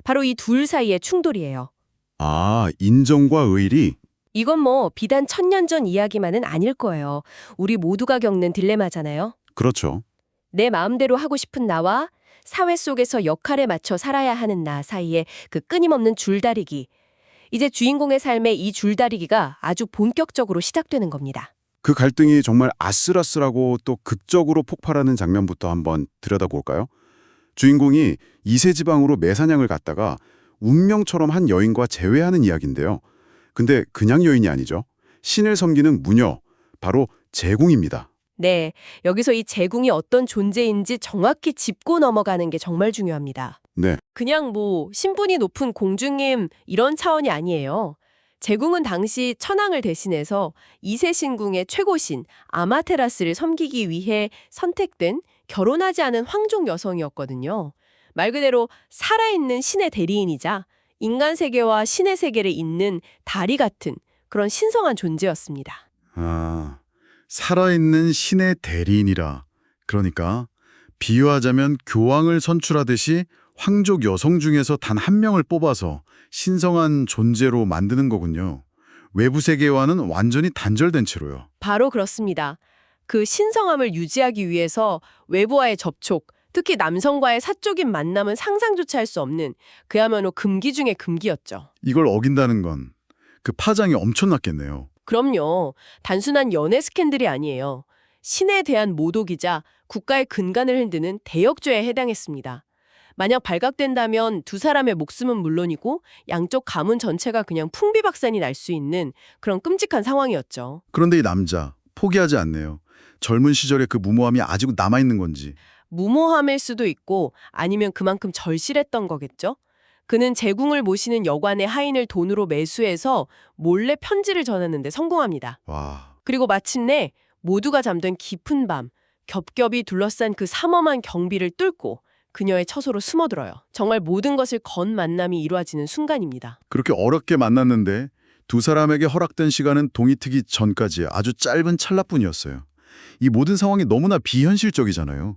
바로 이 둘 사이의 충돌이에요. 아, 인정과 의리? 이건 뭐 비단 1000년 전 이야기만은 아닐 거예요. 우리 모두가 겪는 딜레마잖아요. 그렇죠. 내 마음대로 하고 싶은 나와 사회 속에서 역할에 맞춰 살아야 하는 나 사이에 그 끊임없는 줄다리기. 이제 주인공의 삶의 이 줄다리기가 아주 본격적으로 시작되는 겁니다. 그 갈등이 정말 아슬아슬하고 또 극적으로 폭발하는 장면부터 한번 들여다볼까요? 주인공이 이세지방으로 매사냥을 갔다가 운명처럼 한 여인과 재회하는 이야기인데요. 근데 그냥 여인이 아니죠. 신을 섬기는 무녀, 바로 제궁입니다. 네, 여기서 이 제궁이 어떤 존재인지 정확히 짚고 넘어가는 게 정말 중요합니다. 네, 그냥 뭐 신분이 높은 공주님 이런 차원이 아니에요. 제궁은 당시 천황을 대신해서 이세신궁의 최고신 아마테라스를 섬기기 위해 선택된 결혼하지 않은 황족 여성이었거든요. 말 그대로 살아있는 신의 대리인이자 인간 세계와 신의 세계를 잇는 다리 같은 그런 신성한 존재였습니다. 아, 살아있는 신의 대리인이라. 그러니까 비유하자면 교황을 선출하듯이 황족 여성 중에서 단 한 명을 뽑아서 신성한 존재로 만드는 거군요. 외부 세계와는 완전히 단절된 채로요. 바로 그렇습니다. 그 신성함을 유지하기 위해서 외부와의 접촉, 특히 남성과의 사적인 만남은 상상조차 할 수 없는 그야말로 금기 중의 금기였죠. 이걸 어긴다는 건 그 파장이 엄청났겠네요. 그럼요. 단순한 연애 스캔들이 아니에요. 신에 대한 모독이자 국가의 근간을 흔드는 대역죄에 해당했습니다. 만약 발각된다면 두 사람의 목숨은 물론이고 양쪽 가문 전체가 그냥 풍비박산이 날 수 있는 그런 끔찍한 상황이었죠. 그런데 이 남자 포기하지 않네요. 젊은 시절의 그 무모함이 아직 남아있는 건지. 무모함일 수도 있고 아니면 그만큼 절실했던 거겠죠? 그는 제궁을 모시는 여관의 하인을 돈으로 매수해서 몰래 편지를 전하는데 성공합니다. 와, 그리고 마침내 모두가 잠든 깊은 밤, 겹겹이 둘러싼 그 삼엄한 경비를 뚫고 그녀의 처소로 숨어들어요. 정말 모든 것을 건 만남이 이루어지는 순간입니다. 그렇게 어렵게 만났는데 두 사람에게 허락된 시간은 동이 트기 전까지 아주 짧은 찰나뿐이었어요. 이 모든 상황이 너무나 비현실적이잖아요.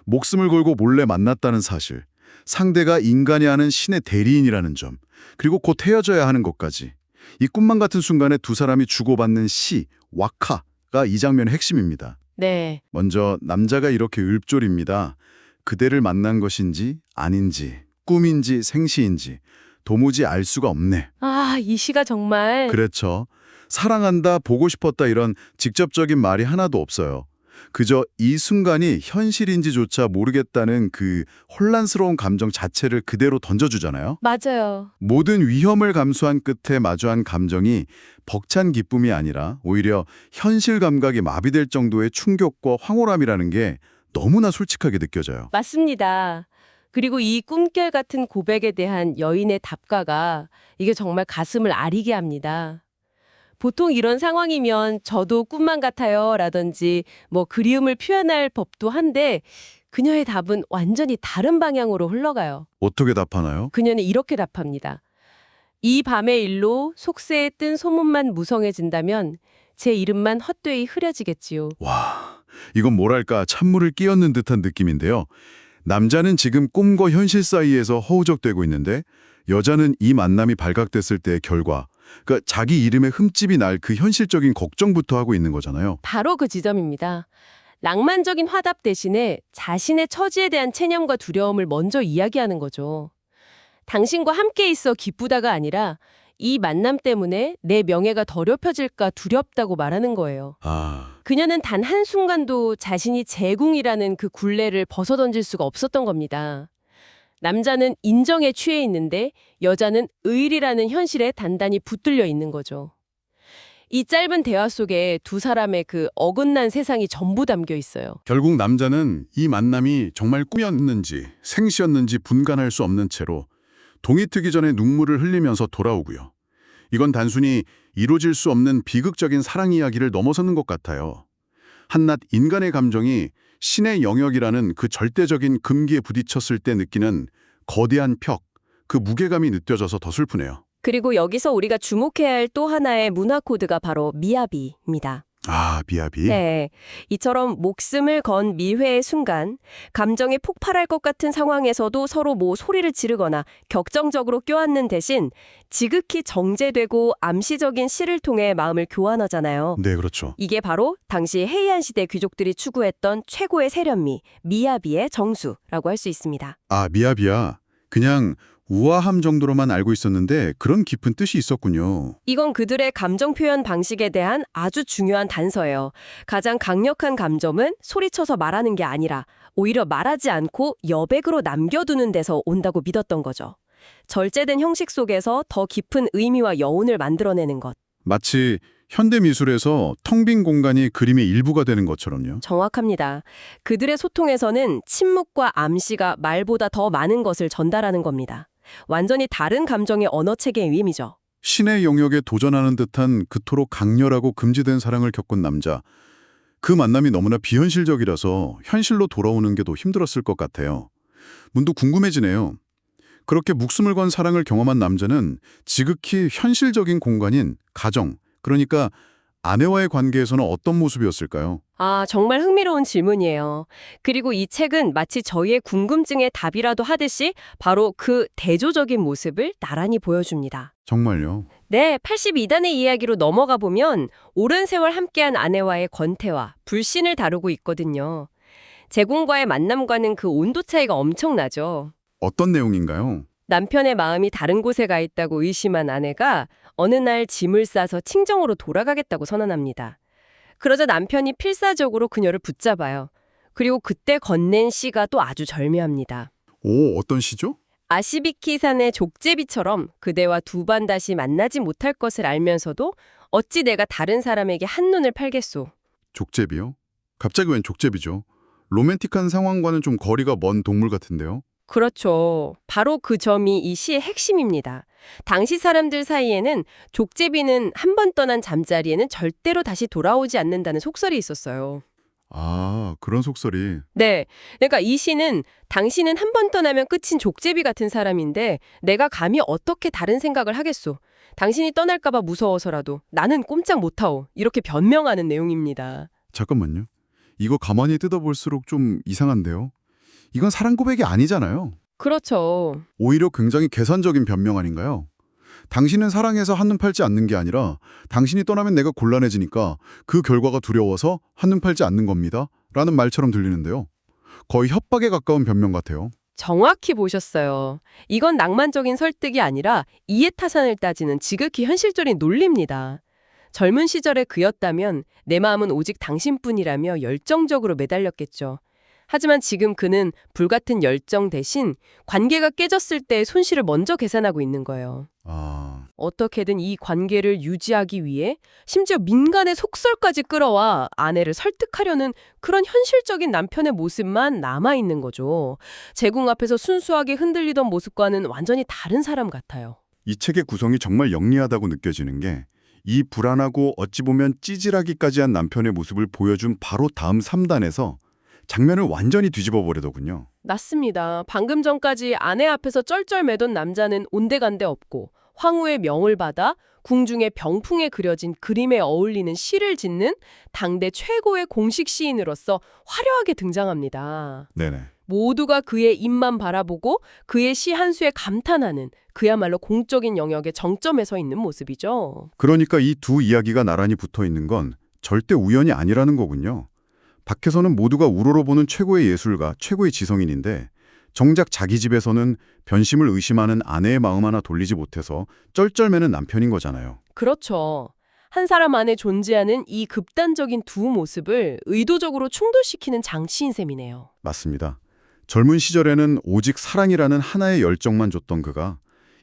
목숨을 걸고 몰래 만났다는 사실, 상대가 인간이 아는 신의 대리인이라는 점, 그리고 곧 헤어져야 하는 것까지. 이 꿈만 같은 순간에 두 사람이 주고받는 시, 와카가 이 장면의 핵심입니다. 네, 먼저 남자가 이렇게 읊조립니다. 그대를 만난 것인지 아닌지, 꿈인지 생시인지 도무지 알 수가 없네. 아, 이 시가 정말 그렇죠. 사랑한다, 보고 싶었다 이런 직접적인 말이 하나도 없어요. 그저 이 순간이 현실인지조차 모르겠다는 그 혼란스러운 감정 자체를 그대로 던져주잖아요. 맞아요. 모든 위험을 감수한 끝에 마주한 감정이 벅찬 기쁨이 아니라 오히려 현실 감각이 마비될 정도의 충격과 황홀함이라는 게 너무나 솔직하게 느껴져요. 맞습니다. 그리고 이 꿈결 같은 고백에 대한 여인의 답가가 이게 정말 가슴을 아리게 합니다. 보통 이런 상황이면 저도 꿈만 같아요 라든지 뭐 그리움을 표현할 법도 한데 그녀의 답은 완전히 다른 방향으로 흘러가요. 어떻게 답하나요? 그녀는 이렇게 답합니다. 이 밤의 일로 속세에 뜬 소문만 무성해진다면 제 이름만 헛되이 흐려지겠지요. 와, 이건 뭐랄까 찬물을 끼얹는 듯한 느낌인데요. 남자는 지금 꿈과 현실 사이에서 허우적대고 있는데 여자는 이 만남이 발각됐을 때의 결과, 그러니까 자기 이름에 흠집이 날 그 현실적인 걱정부터 하고 있는 거잖아요. 바로 그 지점입니다. 낭만적인 화답 대신에 자신의 처지에 대한 체념과 두려움을 먼저 이야기하는 거죠. 당신과 함께 있어 기쁘다가 아니라 이 만남 때문에 내 명예가 더럽혀질까 두렵다고 말하는 거예요. 아, 그녀는 단 한순간도 자신이 제궁이라는 그 굴레를 벗어던질 수가 없었던 겁니다. 남자는 인정에 취해 있는데 여자는 의리라는 현실에 단단히 붙들려 있는 거죠. 이 짧은 대화 속에 두 사람의 그 어긋난 세상이 전부 담겨 있어요. 결국 남자는 이 만남이 정말 꿈이었는지 생시였는지 분간할 수 없는 채로 동이 트기 전에 눈물을 흘리면서 돌아오고요. 이건 단순히 이루어질 수 없는 비극적인 사랑 이야기를 넘어서는 것 같아요. 한낱 인간의 감정이 신의 영역이라는 그 절대적인 금기에 부딪혔을 때 느끼는 거대한 벽, 그 무게감이 느껴져서 더 슬프네요. 그리고 여기서 우리가 주목해야 할 또 하나의 문화 코드가 바로 미야비입니다. 아, 미야비. 네. 이처럼 목숨을 건 미회의 순간, 감정이 폭발할 것 같은 상황에서도 서로 뭐 소리를 지르거나 격정적으로 껴안는 대신 지극히 정제되고 암시적인 시를 통해 마음을 교환하잖아요. 네, 그렇죠. 이게 바로 당시 헤이안 시대 귀족들이 추구했던 최고의 세련미, 미야비의 정수라고 할 수 있습니다. 아, 미야비야. 그냥 우아함 정도로만 알고 있었는데 그런 깊은 뜻이 있었군요. 이건 그들의 감정 표현 방식에 대한 아주 중요한 단서예요. 가장 강력한 감정은 소리쳐서 말하는 게 아니라 오히려 말하지 않고 여백으로 남겨두는 데서 온다고 믿었던 거죠. 절제된 형식 속에서 더 깊은 의미와 여운을 만들어내는 것. 마치 현대 미술에서 텅 빈 공간이 그림의 일부가 되는 것처럼요. 정확합니다. 그들의 소통에서는 침묵과 암시가 말보다 더 많은 것을 전달하는 겁니다. 완전히 다른 감정의 언어체계의 의미죠. 신의 영역에 도전하는 듯한 그토록 강렬하고 금지된 사랑을 겪은 남자. 그 만남이 너무나 비현실적이라서 현실로 돌아오는 게 더 힘들었을 것 같아요. 문득 궁금해지네요. 그렇게 목숨을 건 사랑을 경험한 남자는 지극히 현실적인 공간인 가정, 그러니까 아내와의 관계에서는 어떤 모습이었을까요? 아, 정말 흥미로운 질문이에요. 그리고 이 책은 마치 저희의 궁금증의 답이라도 하듯이 바로 그 대조적인 모습을 나란히 보여줍니다. 정말요? 네, 82단의 이야기로 넘어가 보면 오랜 세월 함께한 아내와의 권태와 불신을 다루고 있거든요. 제공과의 만남과는 그 온도 차이가 엄청나죠. 어떤 내용인가요? 남편의 마음이 다른 곳에 가 있다고 의심한 아내가 어느 날 짐을 싸서 친정으로 돌아가겠다고 선언합니다. 그러자 남편이 필사적으로 그녀를 붙잡아요. 그리고 그때 건넨 시가 또 아주 절묘합니다. 오, 어떤 시죠? 아시비키산의 족제비처럼 그대와 두 번 다시 만나지 못할 것을 알면서도 어찌 내가 다른 사람에게 한눈을 팔겠소. 족제비요? 갑자기 웬 족제비죠? 로맨틱한 상황과는 좀 거리가 먼 동물 같은데요? 그렇죠. 바로 그 점이 이 시의 핵심입니다. 당시 사람들 사이에는 족제비는 한 번 떠난 잠자리에는 절대로 다시 돌아오지 않는다는 속설이 있었어요. 아, 그런 속설이. 네. 그러니까 이 시는 당신은 한 번 떠나면 끝인 족제비 같은 사람인데 내가 감히 어떻게 다른 생각을 하겠소. 당신이 떠날까 봐 무서워서라도 나는 꼼짝 못하오. 이렇게 변명하는 내용입니다. 잠깐만요. 이거 가만히 뜯어볼수록 좀 이상한데요? 이건 사랑 고백이 아니잖아요. 그렇죠. 오히려 굉장히 계산적인 변명 아닌가요? 당신은 사랑해서 한눈 팔지 않는 게 아니라 당신이 떠나면 내가 곤란해지니까 그 결과가 두려워서 한눈 팔지 않는 겁니다. 라는 말처럼 들리는데요. 거의 협박에 가까운 변명 같아요. 정확히 보셨어요. 이건 낭만적인 설득이 아니라 이해타산을 따지는 지극히 현실적인 논리입니다. 젊은 시절에 그였다면 내 마음은 오직 당신뿐이라며 열정적으로 매달렸겠죠. 하지만 지금 그는 불같은 열정 대신 관계가 깨졌을 때의 손실을 먼저 계산하고 있는 거예요. 아, 어떻게든 이 관계를 유지하기 위해 심지어 민간의 속설까지 끌어와 아내를 설득하려는 그런 현실적인 남편의 모습만 남아있는 거죠. 제궁 앞에서 순수하게 흔들리던 모습과는 완전히 다른 사람 같아요. 이 책의 구성이 정말 영리하다고 느껴지는 게 이 불안하고 어찌 보면 찌질하기까지 한 남편의 모습을 보여준 바로 다음 3단에서 장면을 완전히 뒤집어 버리더군요. 맞습니다. 방금 전까지 아내 앞에서 쩔쩔매던 남자는 온데간데 없고 황후의 명을 받아 궁중의 병풍에 그려진 그림에 어울리는 시를 짓는 당대 최고의 공식 시인으로서 화려하게 등장합니다. 네네. 모두가 그의 입만 바라보고 그의 시 한 수에 감탄하는 그야말로 공적인 영역의 정점에 서 있는 모습이죠. 그러니까 이 두 이야기가 나란히 붙어 있는 건 절대 우연이 아니라는 거군요. 밖에서는 모두가 우러러보는 최고의 예술가, 최고의 지성인인데 정작 자기 집에서는 변심을 의심하는 아내의 마음 하나 돌리지 못해서 쩔쩔매는 남편인 거잖아요. 그렇죠. 한 사람 안에 존재하는 이 극단적인 두 모습을 의도적으로 충돌시키는 장치인 셈이네요. 맞습니다. 젊은 시절에는 오직 사랑이라는 하나의 열정만 줬던 그가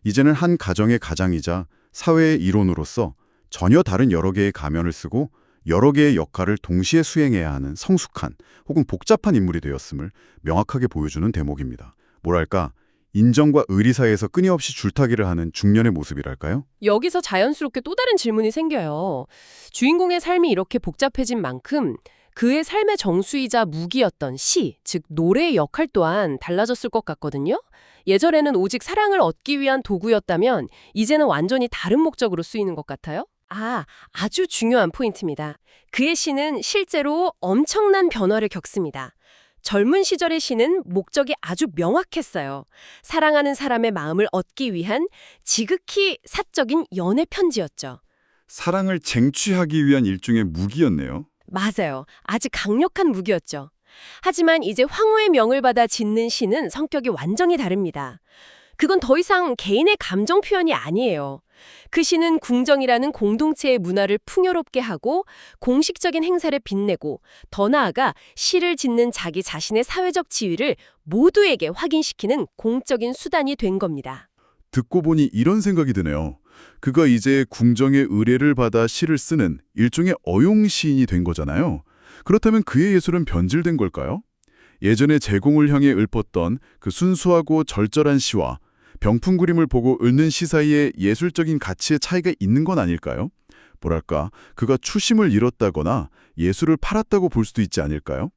이제는 한 가정의 가장이자 사회의 일원으로서 전혀 다른 여러 개의 가면을 쓰고 여러 개의 역할을 동시에 수행해야 하는 성숙한 혹은 복잡한 인물이 되었음을 명확하게 보여주는 대목입니다. 뭐랄까, 인정과 의리 사이에서 끊임없이 줄타기를 하는 중년의 모습이랄까요? 여기서 자연스럽게 또 다른 질문이 생겨요. 주인공의 삶이 이렇게 복잡해진 만큼 그의 삶의 정수이자 무기였던 시, 즉 노래의 역할 또한 달라졌을 것 같거든요. 예전에는 오직 사랑을 얻기 위한 도구였다면 이제는 완전히 다른 목적으로 쓰이는 것 같아요. 아주 중요한 포인트입니다. 그의 시는 실제로 엄청난 변화를 겪습니다. 젊은 시절의 시는 목적이 아주 명확했어요. 사랑하는 사람의 마음을 얻기 위한 지극히 사적인 연애 편지였죠. 사랑을 쟁취하기 위한 일종의 무기였네요. 맞아요. 아주 강력한 무기였죠. 하지만 이제 황후의 명을 받아 짓는 시는 성격이 완전히 다릅니다. 그건 더 이상 개인의 감정 표현이 아니에요. 그 시는 궁정이라는 공동체의 문화를 풍요롭게 하고 공식적인 행사를 빛내고 더 나아가 시를 짓는 자기 자신의 사회적 지위를 모두에게 확인시키는 공적인 수단이 된 겁니다. 듣고 보니 이런 생각이 드네요. 그가 이제 궁정의 의뢰를 받아 시를 쓰는 일종의 어용 시인이 된 거잖아요. 그렇다면 그의 예술은 변질된 걸까요? 예전에 제공을 향해 읊었던 그 순수하고 절절한 시와 병풍 그림을 보고 읊는 시 사이에 예술적인 가치의 차이가 있는 건 아닐까요? 뭐랄까, 그가 추심을 잃었다거나 예술을 팔았다고 볼 수도 있지 않을까요?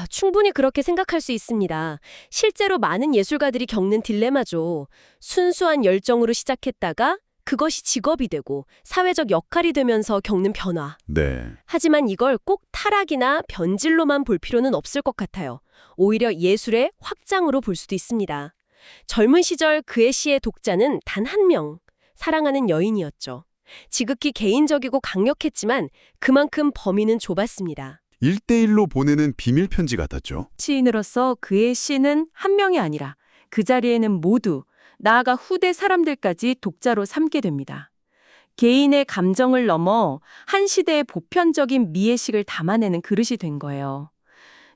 충분히 그렇게 생각할 수 있습니다. 실제로 많은 예술가들이 겪는 딜레마죠. 순수한 열정으로 시작했다가 그것이 직업이 되고 사회적 역할이 되면서 겪는 변화. 네. 하지만 이걸 꼭 타락이나 변질로만 볼 필요는 없을 것 같아요. 오히려 예술의 확장으로 볼 수도 있습니다. 젊은 시절 그의 시의 독자는 단 한 명, 사랑하는 여인이었죠. 지극히 개인적이고 강력했지만 그만큼 범위는 좁았습니다. 1대1로 보내는 비밀 편지 같았죠. 시인으로서 그의 시는 한 명이 아니라 그 자리에는 모두, 나아가 후대 사람들까지 독자로 삼게 됩니다. 개인의 감정을 넘어 한 시대의 보편적인 미의식을 담아내는 그릇이 된 거예요.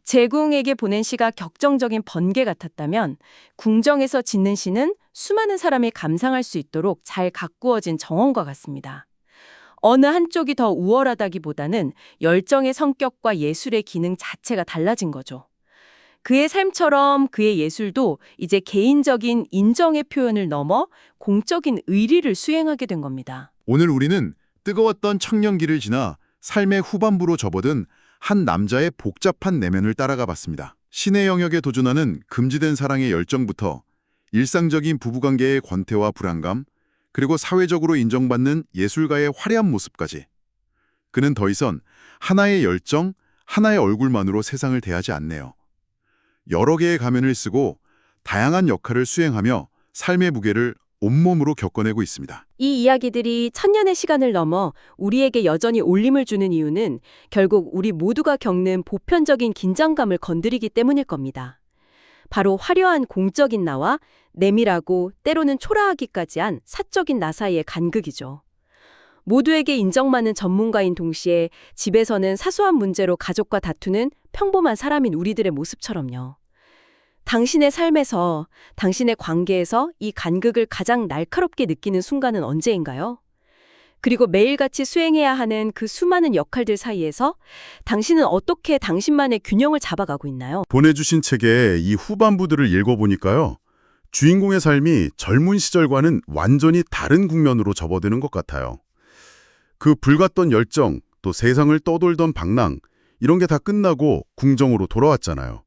제궁에게 보낸 시가 격정적인 번개 같았다면 궁정에서 짓는 시는 수많은 사람이 감상할 수 있도록 잘 가꾸어진 정원과 같습니다. 어느 한쪽이 더 우월하다기보다는 열정의 성격과 예술의 기능 자체가 달라진 거죠. 그의 삶처럼 그의 예술도 이제 개인적인 인정의 표현을 넘어 공적인 의리를 수행하게 된 겁니다. 오늘 우리는 뜨거웠던 청년기를 지나 삶의 후반부로 접어든 한 남자의 복잡한 내면을 따라가 봤습니다. 신의 영역에 도전하는 금지된 사랑의 열정부터 일상적인 부부관계의 권태와 불안감, 그리고 사회적으로 인정받는 예술가의 화려한 모습까지. 그는 더 이상 하나의 열정, 하나의 얼굴만으로 세상을 대하지 않네요. 여러 개의 가면을 쓰고 다양한 역할을 수행하며 삶의 무게를 온몸으로 겪어내고 있습니다. 이 이야기들이 천년의 시간을 넘어 우리에게 여전히 울림을 주는 이유는 결국 우리 모두가 겪는 보편적인 긴장감을 건드리기 때문일 겁니다. 바로 화려한 공적인 나와 내밀하고 때로는 초라하기까지 한 사적인 나 사이의 간극이죠. 모두에게 인정받는 전문가인 동시에 집에서는 사소한 문제로 가족과 다투는 평범한 사람인 우리들의 모습처럼요. 당신의 삶에서, 당신의 관계에서 이 간극을 가장 날카롭게 느끼는 순간은 언제인가요? 그리고 매일같이 수행해야 하는 그 수많은 역할들 사이에서 당신은 어떻게 당신만의 균형을 잡아가고 있나요? 보내주신 책의 이 후반부들을 읽어보니까요. 주인공의 삶이 젊은 시절과는 완전히 다른 국면으로 접어드는 것 같아요. 그 불같던 열정, 또 세상을 떠돌던 방랑, 이런 게 다 끝나고 궁정으로 돌아왔잖아요.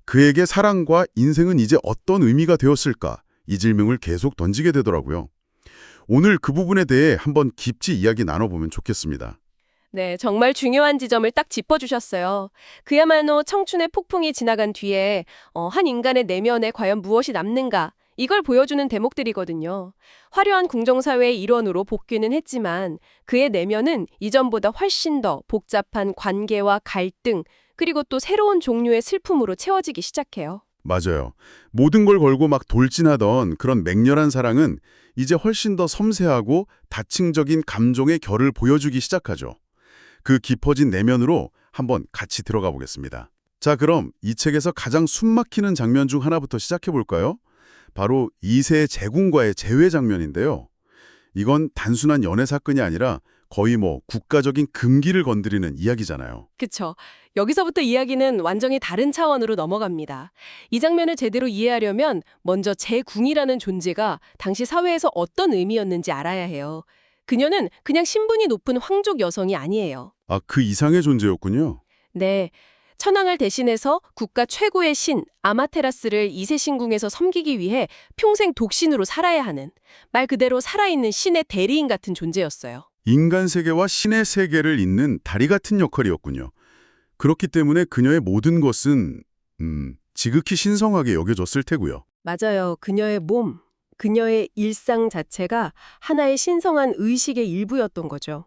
그에게 사랑과 인생은 이제 어떤 의미가 되었을까? 이 질문을 계속 던지게 되더라고요. 오늘 그 부분에 대해 한번 깊이 이야기 나눠보면 좋겠습니다. 네, 정말 중요한 지점을 딱 짚어주셨어요. 그야말로 청춘의 폭풍이 지나간 뒤에 한 인간의 내면에 과연 무엇이 남는가, 이걸 보여주는 대목들이거든요. 화려한 궁정사회의 일원으로 복귀는 했지만 그의 내면은 이전보다 훨씬 더 복잡한 관계와 갈등, 그리고 또 새로운 종류의 슬픔으로 채워지기 시작해요. 맞아요. 모든 걸 걸고 막 돌진하던 그런 맹렬한 사랑은 이제 훨씬 더 섬세하고 다층적인 감정의 결을 보여주기 시작하죠. 그 깊어진 내면으로 한번 같이 들어가 보겠습니다. 자, 그럼 이 책에서 가장 숨막히는 장면 중 하나부터 시작해 볼까요? 바로 이세의 제궁과의 재회 장면인데요. 이건 단순한 연애 사건이 아니라 거의 국가적인 금기를 건드리는 이야기잖아요. 그쵸. 여기서부터 이야기는 완전히 다른 차원으로 넘어갑니다. 이 장면을 제대로 이해하려면 먼저 제궁이라는 존재가 당시 사회에서 어떤 의미였는지 알아야 해요. 그녀는 그냥 신분이 높은 황족 여성이 아니에요. 아, 그 이상의 존재였군요. 네. 천황을 대신해서 국가 최고의 신 아마테라스를 이세 신궁에서 섬기기 위해 평생 독신으로 살아야 하는, 말 그대로 살아있는 신의 대리인 같은 존재였어요. 인간 세계와 신의 세계를 잇는 다리 같은 역할이었군요. 그렇기 때문에 그녀의 모든 것은 지극히 신성하게 여겨졌을 테고요. 맞아요. 그녀의 몸, 그녀의 일상 자체가 하나의 신성한 의식의 일부였던 거죠.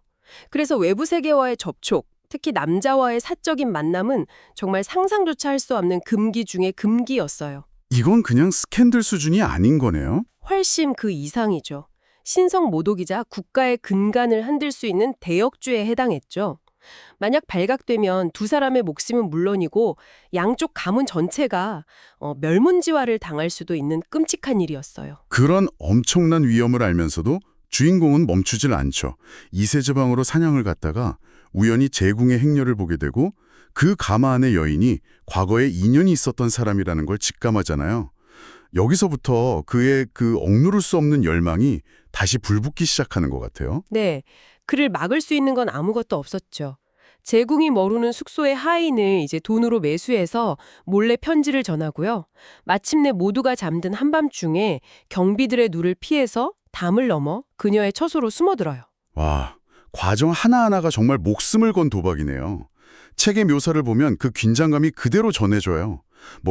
그래서 외부 세계와의 접촉, 특히 남자와의 사적인 만남은 정말 상상조차 할 수 없는 금기 중의 금기였어요. 이건 그냥 스캔들 수준이 아닌 거네요. 훨씬 그 이상이죠. 신성 모독이자 국가의 근간을 흔들 수 있는 대역죄에 해당했죠. 만약 발각되면 두 사람의 목숨은 물론이고 양쪽 가문 전체가 멸문지화를 당할 수도 있는 끔찍한 일이었어요. 그런 엄청난 위험을 알면서도 주인공은 멈추질 않죠. 이세제방으로 사냥을 갔다가 우연히 제궁의 행렬을 보게 되고 그 가마 안의 여인이 과거에 인연이 있었던 사람이라는 걸 직감하잖아요. 여기서부터 그의 그 억누를 수 없는 열망이 다시 불붙기 시작하는 것 같아요. 네, 그를 막을 수 있는 건 아무것도 없었죠. 제궁이 머무는 숙소의 하인을 이제 돈으로 매수해서 몰래 편지를 전하고요. 마침내 모두가 잠든 한밤중에 경비들의 눈을 피해서 담을 넘어 그녀의 처소로 숨어들어요. 와, 과정 하나하나가 정말 목숨을 건 도박이네요. 책의 묘사를 보면 그 긴장감이 그대로 전해져요.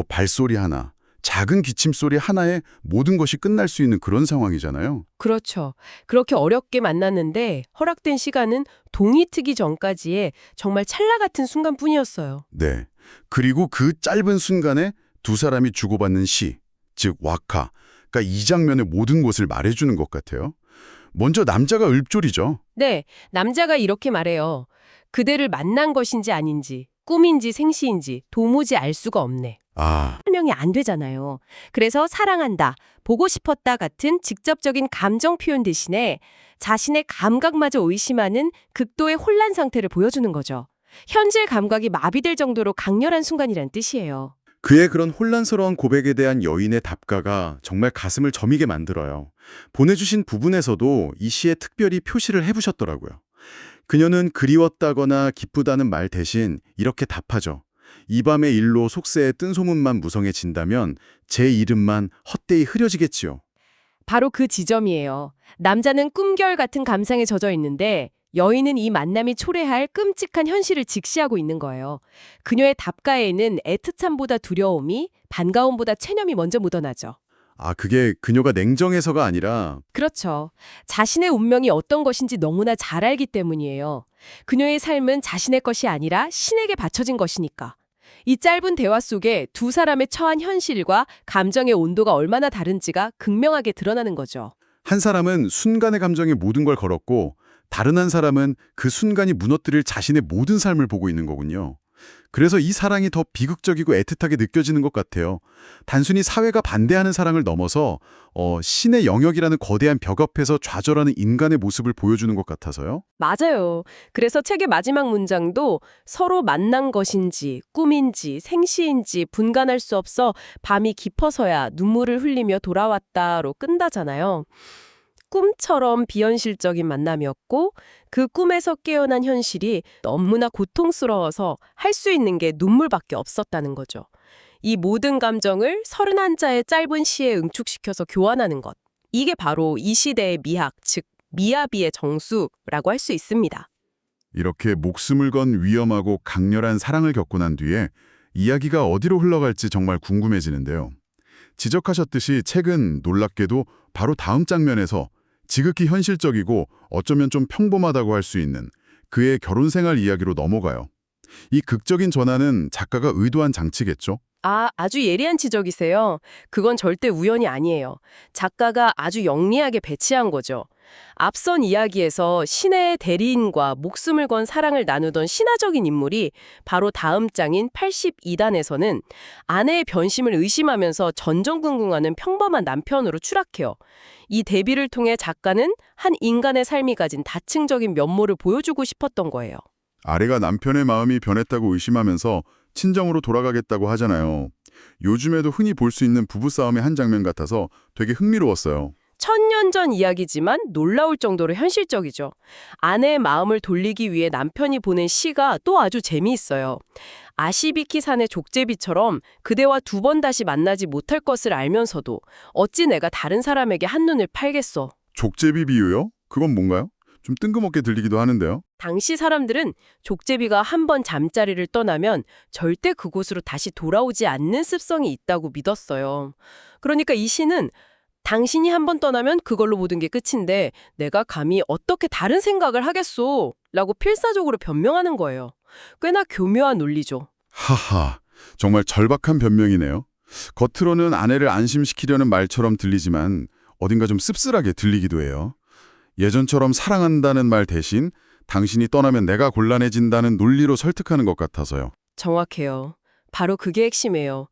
발소리 하나, 작은 기침소리 하나에 모든 것이 끝날 수 있는 그런 상황이잖아요. 그렇죠. 그렇게 어렵게 만났는데 허락된 시간은 동이 트기 전까지의 정말 찰나 같은 순간뿐이었어요. 네. 그리고 그 짧은 순간에 두 사람이 주고받는 시, 즉 와카, 그러니까 이 장면의 모든 것을 말해주는 것 같아요. 먼저 남자가 읊조리죠. 네, 남자가 이렇게 말해요. 그대를 만난 것인지 아닌지, 꿈인지 생시인지 도무지 알 수가 없네. 아, 설명이 안 되잖아요. 그래서 사랑한다, 보고 싶었다 같은 직접적인 감정 표현 대신에 자신의 감각마저 의심하는 극도의 혼란 상태를 보여주는 거죠. 현실 감각이 마비될 정도로 강렬한 순간이란 뜻이에요. 그의 그런 혼란스러운 고백에 대한 여인의 답가가 정말 가슴을 저미게 만들어요. 보내주신 부분에서도 이 시에 특별히 표시를 해부셨더라고요. 그녀는 그리웠다거나 기쁘다는 말 대신 이렇게 답하죠. 이 밤의 일로 속세의 뜬 소문만 무성해진다면 제 이름만 헛되이 흐려지겠지요. 바로 그 지점이에요. 남자는 꿈결 같은 감상에 젖어 있는데 여인은 이 만남이 초래할 끔찍한 현실을 직시하고 있는 거예요. 그녀의 답가에는 애틋함보다 두려움이, 반가움보다 체념이 먼저 묻어나죠. 아, 그게 그녀가 냉정해서가 아니라 그렇죠. 자신의 운명이 어떤 것인지 너무나 잘 알기 때문이에요. 그녀의 삶은 자신의 것이 아니라 신에게 바쳐진 것이니까. 이 짧은 대화 속에 두 사람의 처한 현실과 감정의 온도가 얼마나 다른지가 극명하게 드러나는 거죠. 한 사람은 순간의 감정에 모든 걸 걸었고 다른 한 사람은 그 순간이 무너뜨릴 자신의 모든 삶을 보고 있는 거군요. 그래서 이 사랑이 더 비극적이고 애틋하게 느껴지는 것 같아요. 단순히 사회가 반대하는 사랑을 넘어서 신의 영역이라는 거대한 벽 앞에서 좌절하는 인간의 모습을 보여주는 것 같아서요. 맞아요. 그래서 책의 마지막 문장도 서로 만난 것인지 꿈인지 생시인지 분간할 수 없어 밤이 깊어서야 눈물을 흘리며 돌아왔다로 끝나잖아요. 꿈처럼 비현실적인 만남이었고 그 꿈에서 깨어난 현실이 너무나 고통스러워서 할 수 있는 게 눈물밖에 없었다는 거죠. 이 모든 감정을 31자의 짧은 시에 응축시켜서 교환하는 것. 이게 바로 이 시대의 미학, 즉 미야비의 정수라고 할 수 있습니다. 이렇게 목숨을 건 위험하고 강렬한 사랑을 겪고 난 뒤에 이야기가 어디로 흘러갈지 정말 궁금해지는데요. 지적하셨듯이 책은 놀랍게도 바로 다음 장면에서 지극히 현실적이고 어쩌면 좀 평범하다고 할 수 있는 그의 결혼 생활 이야기로 넘어가요. 이 극적인 전환은 작가가 의도한 장치겠죠? 아주 예리한 지적이세요. 그건 절대 우연이 아니에요. 작가가 아주 영리하게 배치한 거죠. 앞선 이야기에서 신의 대리인과 목숨을 건 사랑을 나누던 신화적인 인물이 바로 다음 장인 82단에서는 아내의 변심을 의심하면서 전전긍긍하는 평범한 남편으로 추락해요. 이 대비를 통해 작가는 한 인간의 삶이 가진 다층적인 면모를 보여주고 싶었던 거예요. 아내가 남편의 마음이 변했다고 의심하면서 친정으로 돌아가겠다고 하잖아요. 요즘에도 흔히 볼 수 있는 부부싸움의 한 장면 같아서 되게 흥미로웠어요. 1000년 전 이야기지만 놀라울 정도로 현실적이죠. 아내의 마음을 돌리기 위해 남편이 보낸 시가 또 아주 재미있어요. 아시비키산의 족제비처럼 그대와 두 번 다시 만나지 못할 것을 알면서도 어찌 내가 다른 사람에게 한눈을 팔겠어. 족제비 비유요? 그건 뭔가요? 좀 뜬금없게 들리기도 하는데요. 당시 사람들은 족제비가 한 번 잠자리를 떠나면 절대 그곳으로 다시 돌아오지 않는 습성이 있다고 믿었어요. 그러니까 이 시는 당신이 한 번 떠나면 그걸로 모든 게 끝인데 내가 감히 어떻게 다른 생각을 하겠소? 라고 필사적으로 변명하는 거예요. 꽤나 교묘한 논리죠. 하하, 정말 절박한 변명이네요. 겉으로는 아내를 안심시키려는 말처럼 들리지만 어딘가 좀 씁쓸하게 들리기도 해요. 예전처럼 사랑한다는 말 대신 당신이 떠나면 내가 곤란해진다는 논리로 설득하는 것 같아서요. 정확해요. 바로 그게 핵심이에요.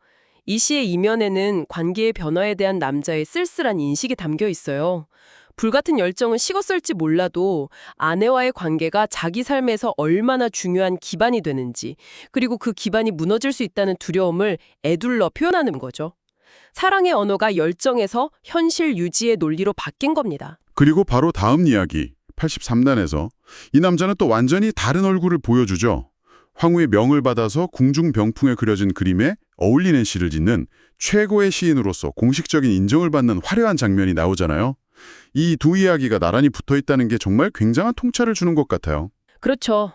이 시의 이면에는 관계의 변화에 대한 남자의 쓸쓸한 인식이 담겨 있어요. 불같은 열정은 식었을지 몰라도 아내와의 관계가 자기 삶에서 얼마나 중요한 기반이 되는지, 그리고 그 기반이 무너질 수 있다는 두려움을 에둘러 표현하는 거죠. 사랑의 언어가 열정에서 현실 유지의 논리로 바뀐 겁니다. 그리고 바로 다음 이야기, 83단에서 이 남자는 또 완전히 다른 얼굴을 보여주죠. 황후의 명을 받아서 궁중병풍에 그려진 그림에 어울리는 시를 짓는 최고의 시인으로서 공식적인 인정을 받는 화려한 장면이 나오잖아요. 이 두 이야기가 나란히 붙어있다는 게 정말 굉장한 통찰을 주는 것 같아요. 그렇죠.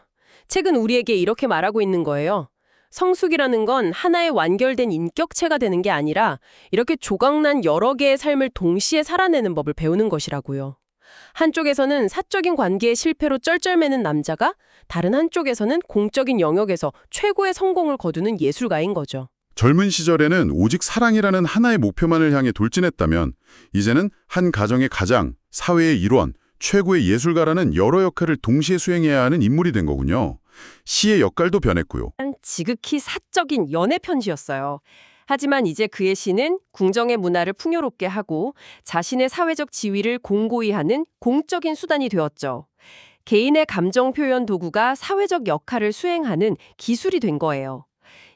책은 우리에게 이렇게 말하고 있는 거예요. 성숙이라는 건 하나의 완결된 인격체가 되는 게 아니라 이렇게 조각난 여러 개의 삶을 동시에 살아내는 법을 배우는 것이라고요. 한쪽에서는 사적인 관계의 실패로 쩔쩔매는 남자가 다른 한쪽에서는 공적인 영역에서 최고의 성공을 거두는 예술가인 거죠. 젊은 시절에는 오직 사랑이라는 하나의 목표만을 향해 돌진했다면 이제는 한 가정의 가장, 사회의 일원, 최고의 예술가라는 여러 역할을 동시에 수행해야 하는 인물이 된 거군요. 시의 역할도 변했고요. 지극히 사적인 연애 편지였어요. 하지만 이제 그의 시는 궁정의 문화를 풍요롭게 하고 자신의 사회적 지위를 공고히 하는 공적인 수단이 되었죠. 개인의 감정 표현 도구가 사회적 역할을 수행하는 기술이 된 거예요.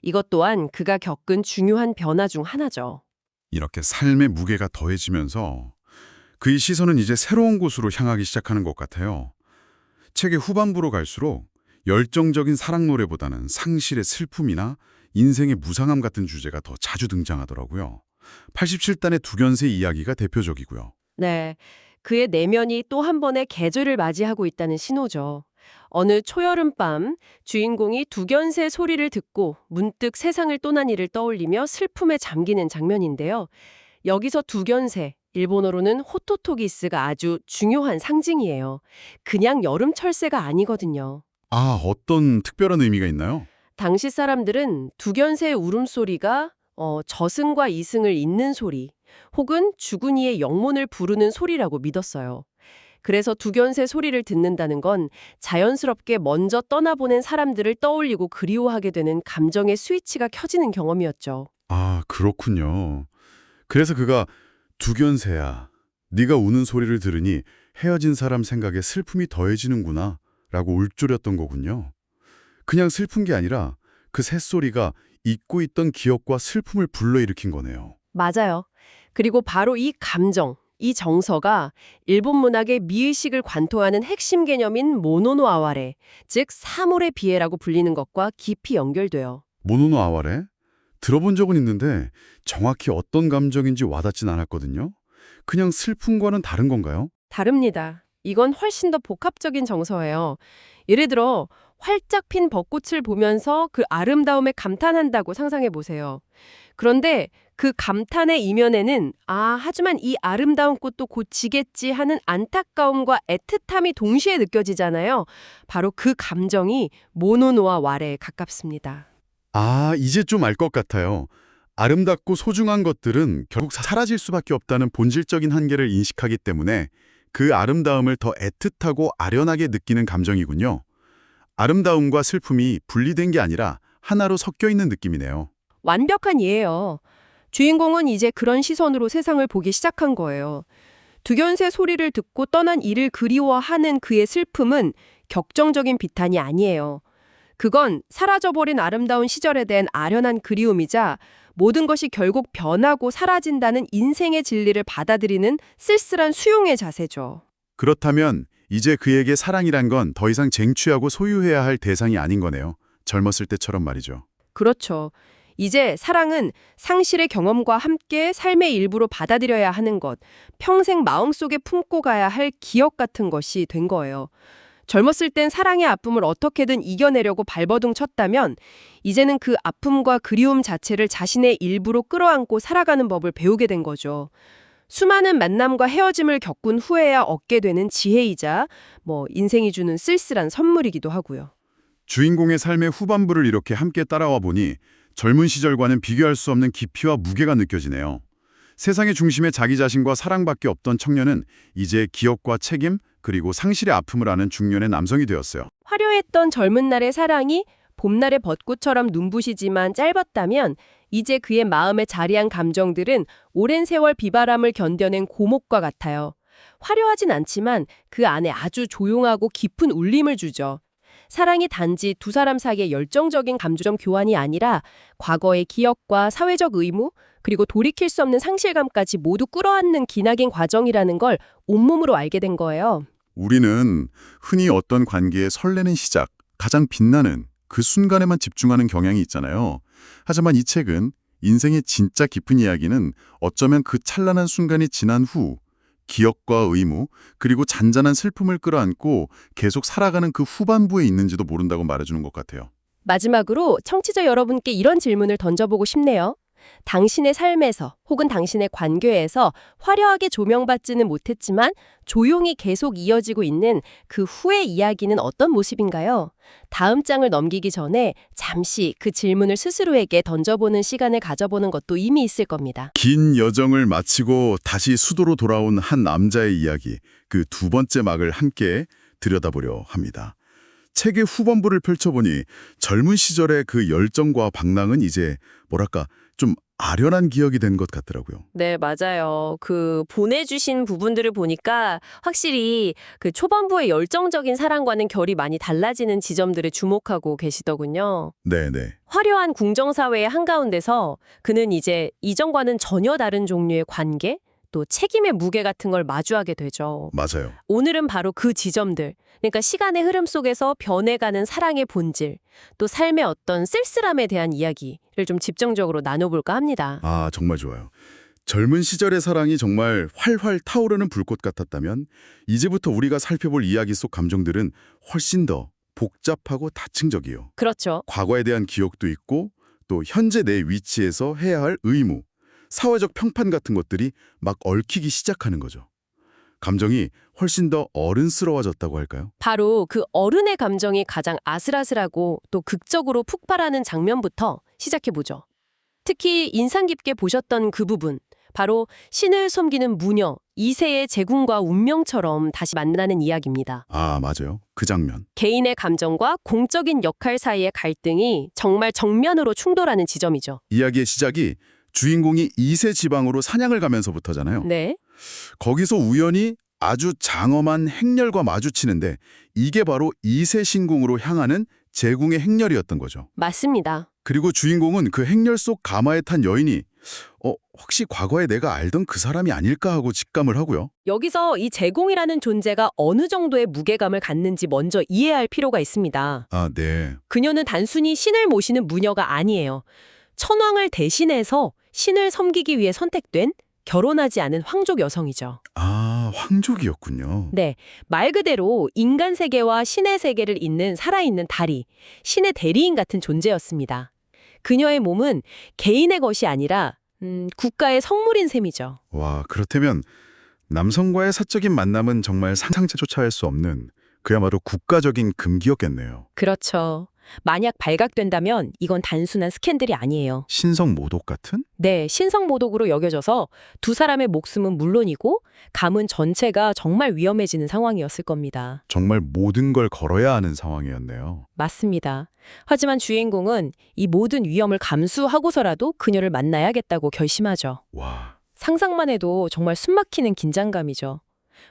이것 또한 그가 겪은 중요한 변화 중 하나죠. 이렇게 삶의 무게가 더해지면서 그의 시선은 이제 새로운 곳으로 향하기 시작하는 것 같아요. 책의 후반부로 갈수록 열정적인 사랑 노래보다는 상실의 슬픔이나 인생의 무상함 같은 주제가 더 자주 등장하더라고요. 87단의 두견세 이야기가 대표적이고요. 네, 그의 내면이 또 한 번의 계절을 맞이하고 있다는 신호죠. 어느 초여름밤 주인공이 두견새 소리를 듣고 문득 세상을 떠난 이를 떠올리며 슬픔에 잠기는 장면인데요. 여기서 두견새, 일본어로는 호토토기스가 아주 중요한 상징이에요. 그냥 여름 철새가 아니거든요. 아, 어떤 특별한 의미가 있나요? 당시 사람들은 두견새의 울음소리가 저승과 이승을 잇는 소리, 혹은 죽은 이의 영혼을 부르는 소리라고 믿었어요. 그래서 두견새 소리를 듣는다는 건 자연스럽게 먼저 떠나보낸 사람들을 떠올리고 그리워하게 되는 감정의 스위치가 켜지는 경험이었죠. 아, 그렇군요. 그래서 그가 두견새야, 네가 우는 소리를 들으니 헤어진 사람 생각에 슬픔이 더해지는구나 라고 울조렸던 거군요. 그냥 슬픈 게 아니라 그 새소리가 잊고 있던 기억과 슬픔을 불러일으킨 거네요. 맞아요. 그리고 바로 이 감정, 이 정서가 일본 문학의 미의식을 관통하는 핵심 개념인 모노노 아와레, 즉 사물의 비애라고 불리는 것과 깊이 연결돼요. 모노노 아와레? 들어본 적은 있는데 정확히 어떤 감정인지 와닿진 않았거든요. 그냥 슬픔과는 다른 건가요? 다릅니다. 이건 훨씬 더 복합적인 정서예요. 예를 들어 활짝 핀 벚꽃을 보면서 그 아름다움에 감탄한다고 상상해 보세요. 그런데 그 감탄의 이면에는 하지만 이 아름다운 꽃도 곧 지겠지 하는 안타까움과 애틋함이 동시에 느껴지잖아요. 바로 그 감정이 모노노와 와레에 가깝습니다. 아, 이제 좀 알 것 같아요. 아름답고 소중한 것들은 결국 사라질 수밖에 없다는 본질적인 한계를 인식하기 때문에 그 아름다움을 더 애틋하고 아련하게 느끼는 감정이군요. 아름다움과 슬픔이 분리된 게 아니라 하나로 섞여 있는 느낌이네요. 완벽한 이해예요. 주인공은 이제 그런 시선으로 세상을 보기 시작한 거예요. 두견새 소리를 듣고 떠난 이를 그리워하는 그의 슬픔은 격정적인 비탄이 아니에요. 그건 사라져버린 아름다운 시절에 대한 아련한 그리움이자 모든 것이 결국 변하고 사라진다는 인생의 진리를 받아들이는 쓸쓸한 수용의 자세죠. 그렇다면 이제 그에게 사랑이란 건 더 이상 쟁취하고 소유해야 할 대상이 아닌 거네요. 젊었을 때처럼 말이죠. 그렇죠. 이제 사랑은 상실의 경험과 함께 삶의 일부로 받아들여야 하는 것, 평생 마음속에 품고 가야 할 기억 같은 것이 된 거예요. 젊었을 땐 사랑의 아픔을 어떻게든 이겨내려고 발버둥 쳤다면 이제는 그 아픔과 그리움 자체를 자신의 일부로 끌어안고 살아가는 법을 배우게 된 거죠. 수많은 만남과 헤어짐을 겪은 후에야 얻게 되는 지혜이자 인생이 주는 쓸쓸한 선물이기도 하고요. 주인공의 삶의 후반부를 이렇게 함께 따라와 보니 젊은 시절과는 비교할 수 없는 깊이와 무게가 느껴지네요. 세상의 중심에 자기 자신과 사랑밖에 없던 청년은 이제 기억과 책임, 그리고 상실의 아픔을 아는 중년의 남성이 되었어요. 화려했던 젊은 날의 사랑이 봄날의 벚꽃처럼 눈부시지만 짧았다면 이제 그의 마음에 자리한 감정들은 오랜 세월 비바람을 견뎌낸 고목과 같아요. 화려하진 않지만 그 안에 아주 조용하고 깊은 울림을 주죠. 사랑이 단지 두 사람 사이의 열정적인 감정 교환이 아니라 과거의 기억과 사회적 의무, 그리고 돌이킬 수 없는 상실감까지 모두 끌어안는 기나긴 과정이라는 걸 온몸으로 알게 된 거예요. 우리는 흔히 어떤 관계의 설레는 시작, 가장 빛나는 그 순간에만 집중하는 경향이 있잖아요. 하지만 이 책은 인생의 진짜 깊은 이야기는 어쩌면 그 찬란한 순간이 지난 후 기억과 의무, 그리고 잔잔한 슬픔을 끌어안고 계속 살아가는 그 후반부에 있는지도 모른다고 말해주는 것 같아요. 마지막으로 청취자 여러분께 이런 질문을 던져보고 싶네요. 당신의 삶에서 혹은 당신의 관계에서 화려하게 조명받지는 못했지만 조용히 계속 이어지고 있는 그 후의 이야기는 어떤 모습인가요? 다음 장을 넘기기 전에 잠시 그 질문을 스스로에게 던져보는 시간을 가져보는 것도 의미 있을 겁니다. 긴 여정을 마치고 다시 수도로 돌아온 한 남자의 이야기, 그 두 번째 막을 함께 들여다보려 합니다. 책의 후반부를 펼쳐보니 젊은 시절의 그 열정과 방랑은 이제 좀 아련한 기억이 된 것 같더라고요. 네, 맞아요. 그 보내주신 부분들을 보니까 확실히 그 초반부의 열정적인 사랑과는 결이 많이 달라지는 지점들에 주목하고 계시더군요. 네네. 화려한 궁정사회의 한가운데서 그는 이제 이전과는 전혀 다른 종류의 관계, 또 책임의 무게 같은 걸 마주하게 되죠. 맞아요. 오늘은 바로 그 지점들, 그러니까 시간의 흐름 속에서 변해가는 사랑의 본질, 또 삶의 어떤 쓸쓸함에 대한 이야기를 좀 집중적으로 나눠볼까 합니다. 아, 정말 좋아요. 젊은 시절의 사랑이 정말 활활 타오르는 불꽃 같았다면 이제부터 우리가 살펴볼 이야기 속 감정들은 훨씬 더 복잡하고 다층적이요. 그렇죠. 과거에 대한 기억도 있고 또 현재 내 위치에서 해야 할 의무, 사회적 평판 같은 것들이 막 얽히기 시작하는 거죠. 감정이 훨씬 더 어른스러워졌다고 할까요? 바로 그 어른의 감정이 가장 아슬아슬하고 또 극적으로 폭발하는 장면부터 시작해보죠. 특히 인상 깊게 보셨던 그 부분, 바로 신을 섬기는 무녀, 이세의 재군과 운명처럼 다시 만나는 이야기입니다. 아, 맞아요. 그 장면. 개인의 감정과 공적인 역할 사이의 갈등이 정말 정면으로 충돌하는 지점이죠. 이야기의 시작이 주인공이 이세 지방으로 사냥을 가면서부터잖아요. 네. 거기서 우연히 아주 장엄한 행렬과 마주치는데 이게 바로 이세 신궁으로 향하는 제궁의 행렬이었던 거죠. 맞습니다. 그리고 주인공은 그 행렬 속 가마에 탄 여인이 혹시 과거에 내가 알던 그 사람이 아닐까 하고 직감을 하고요. 여기서 이 제공이라는 존재가 어느 정도의 무게감을 갖는지 먼저 이해할 필요가 있습니다. 아, 네. 그녀는 단순히 신을 모시는 무녀가 아니에요. 천왕을 대신해서 신을 섬기기 위해 선택된 결혼하지 않은 황족 여성이죠. 아, 황족이었군요. 네, 말 그대로 인간 세계와 신의 세계를 잇는 살아있는 다리, 신의 대리인 같은 존재였습니다. 그녀의 몸은 개인의 것이 아니라 국가의 성물인 셈이죠. 와, 그렇다면 남성과의 사적인 만남은 정말 상상조차 할 수 없는 그야말로 국가적인 금기였겠네요. 그렇죠. 만약 발각된다면 이건 단순한 스캔들이 아니에요. 신성 모독 같은? 네, 신성모독으로 여겨져서 두 사람의 목숨은 물론이고 가문 전체가 정말 위험해지는 상황이었을 겁니다. 정말 모든 걸 걸어야 하는 상황이었네요. 맞습니다. 하지만 주인공은 이 모든 위험을 감수하고서라도 그녀를 만나야겠다고 결심하죠. 와, 상상만 해도 정말 숨막히는 긴장감이죠.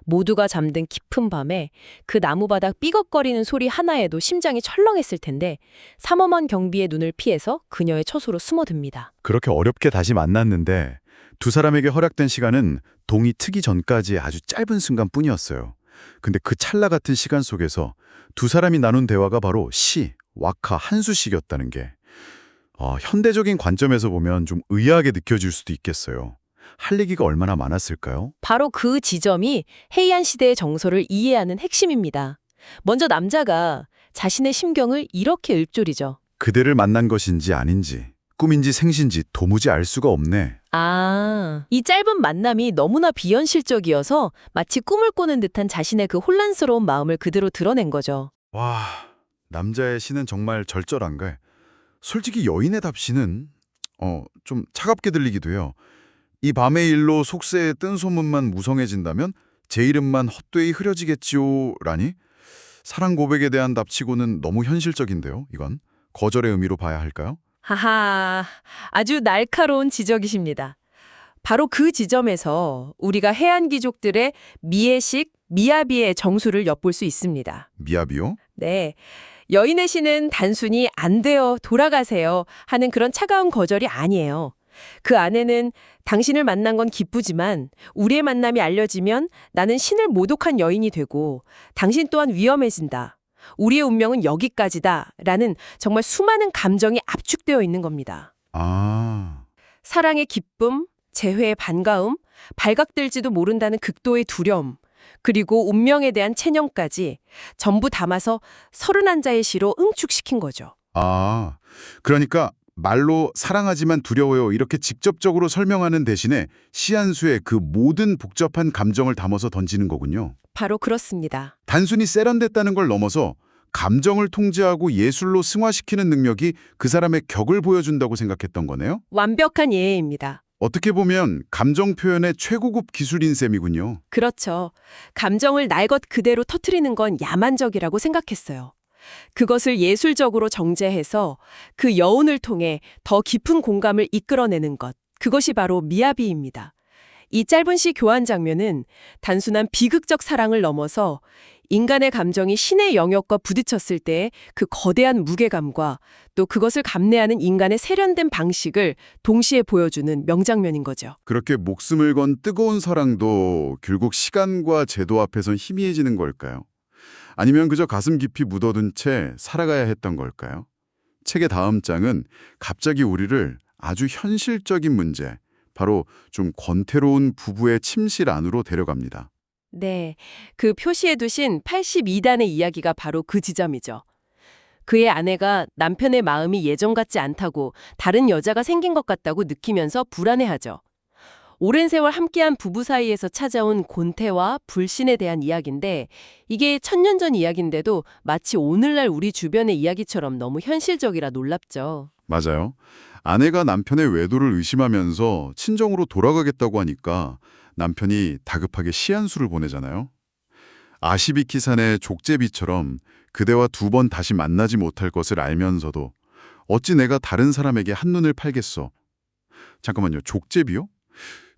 모두가 잠든 깊은 밤에 그 나무바닥 삐걱거리는 소리 하나에도 심장이 철렁했을 텐데 삼엄한 경비의 눈을 피해서 그녀의 처소로 숨어듭니다. 그렇게 어렵게 다시 만났는데 두 사람에게 허락된 시간은 동이 트기 전까지 아주 짧은 순간뿐이었어요. 근데 그 찰나 같은 시간 속에서 두 사람이 나눈 대화가 바로 시, 와카, 한수식이었다는 게 현대적인 관점에서 보면 좀 의아하게 느껴질 수도 있겠어요. 할 얘기가 얼마나 많았을까요? 바로 그 지점이 해이안 시대의 정서를 이해하는 핵심입니다. 먼저 남자가 자신의 심경을 이렇게 읊조리죠. 그대를 만난 것인지 아닌지, 꿈인지 생신지 도무지 알 수가 없네. 이 짧은 만남이 너무나 비현실적이어서 마치 꿈을 꾸는 듯한 자신의 그 혼란스러운 마음을 그대로 드러낸 거죠. 와, 남자의 시는 정말 절절한가? 솔직히 여인의 답시는 좀 차갑게 들리기도 해요. 이 밤의 일로 속세에 뜬 소문만 무성해진다면 제 이름만 헛되이 흐려지겠지요 라니? 사랑 고백에 대한 답치고는 너무 현실적인데요, 이건? 거절의 의미로 봐야 할까요? 하하, 아주 날카로운 지적이십니다. 바로 그 지점에서 우리가 해안 귀족들의 미애식, 미야비의 정수를 엿볼 수 있습니다. 미야비요? 네, 여인의 시는 단순히 안 돼요, 돌아가세요 하는 그런 차가운 거절이 아니에요. 그 안에는 당신을 만난 건 기쁘지만 우리의 만남이 알려지면 나는 신을 모독한 여인이 되고 당신 또한 위험해진다. 우리의 운명은 여기까지다. 라는 정말 수많은 감정이 압축되어 있는 겁니다. 아, 사랑의 기쁨, 재회의 반가움, 발각될지도 모른다는 극도의 두려움, 그리고 운명에 대한 체념까지 전부 담아서 31자의 시로 응축시킨 거죠. 그러니까 말로 사랑하지만 두려워요 이렇게 직접적으로 설명하는 대신에 시 한 수에 그 모든 복잡한 감정을 담아서 던지는 거군요. 바로 그렇습니다. 단순히 세련됐다는 걸 넘어서 감정을 통제하고 예술로 승화시키는 능력이 그 사람의 격을 보여준다고 생각했던 거네요. 완벽한 예입니다. 어떻게 보면 감정 표현의 최고급 기술인 셈이군요. 그렇죠. 감정을 날 것 그대로 터뜨리는 건 야만적이라고 생각했어요. 그것을 예술적으로 정제해서 그 여운을 통해 더 깊은 공감을 이끌어내는 것. 그것이 바로 미야비입니다. 이 짧은 시 교환 장면은 단순한 비극적 사랑을 넘어서 인간의 감정이 신의 영역과 부딪혔을 때의 그 거대한 무게감과 또 그것을 감내하는 인간의 세련된 방식을 동시에 보여주는 명장면인 거죠. 그렇게 목숨을 건 뜨거운 사랑도 결국 시간과 제도 앞에선 희미해지는 걸까요? 아니면 그저 가슴 깊이 묻어둔 채 살아가야 했던 걸까요? 책의 다음 장은 갑자기 우리를 아주 현실적인 문제, 바로 좀 권태로운 부부의 침실 안으로 데려갑니다. 네, 그 표시해 두신 82단의 이야기가 바로 그 지점이죠. 그의 아내가 남편의 마음이 예전 같지 않다고 다른 여자가 생긴 것 같다고 느끼면서 불안해하죠. 오랜 세월 함께한 부부 사이에서 찾아온 곤태와 불신에 대한 이야기인데 이게 천년 전 이야기인데도 마치 오늘날 우리 주변의 이야기처럼 너무 현실적이라 놀랍죠. 맞아요. 아내가 남편의 외도를 의심하면서 친정으로 돌아가겠다고 하니까 남편이 다급하게 시한수를 보내잖아요. 아시비키산의 족제비처럼 그대와 두 번 다시 만나지 못할 것을 알면서도 어찌 내가 다른 사람에게 한눈을 팔겠어. 잠깐만요. 족제비요?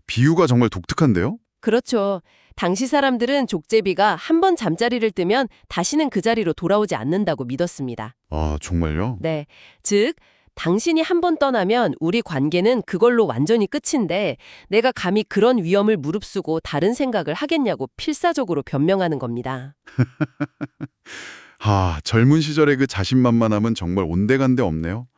비유가 정말 독특한데요? 그렇죠. 당시 사람들은 족제비가 한 번 잠자리를 뜨면 다시는 그 자리로 돌아오지 않는다고 믿었습니다. 아, 정말요? 네. 즉, 당신이 한 번 떠나면 우리 관계는 그걸로 완전히 끝인데 내가 감히 그런 위험을 무릅쓰고 다른 생각을 하겠냐고 필사적으로 변명하는 겁니다. 젊은 시절의 그 자신만만함은 정말 온데간데 없네요.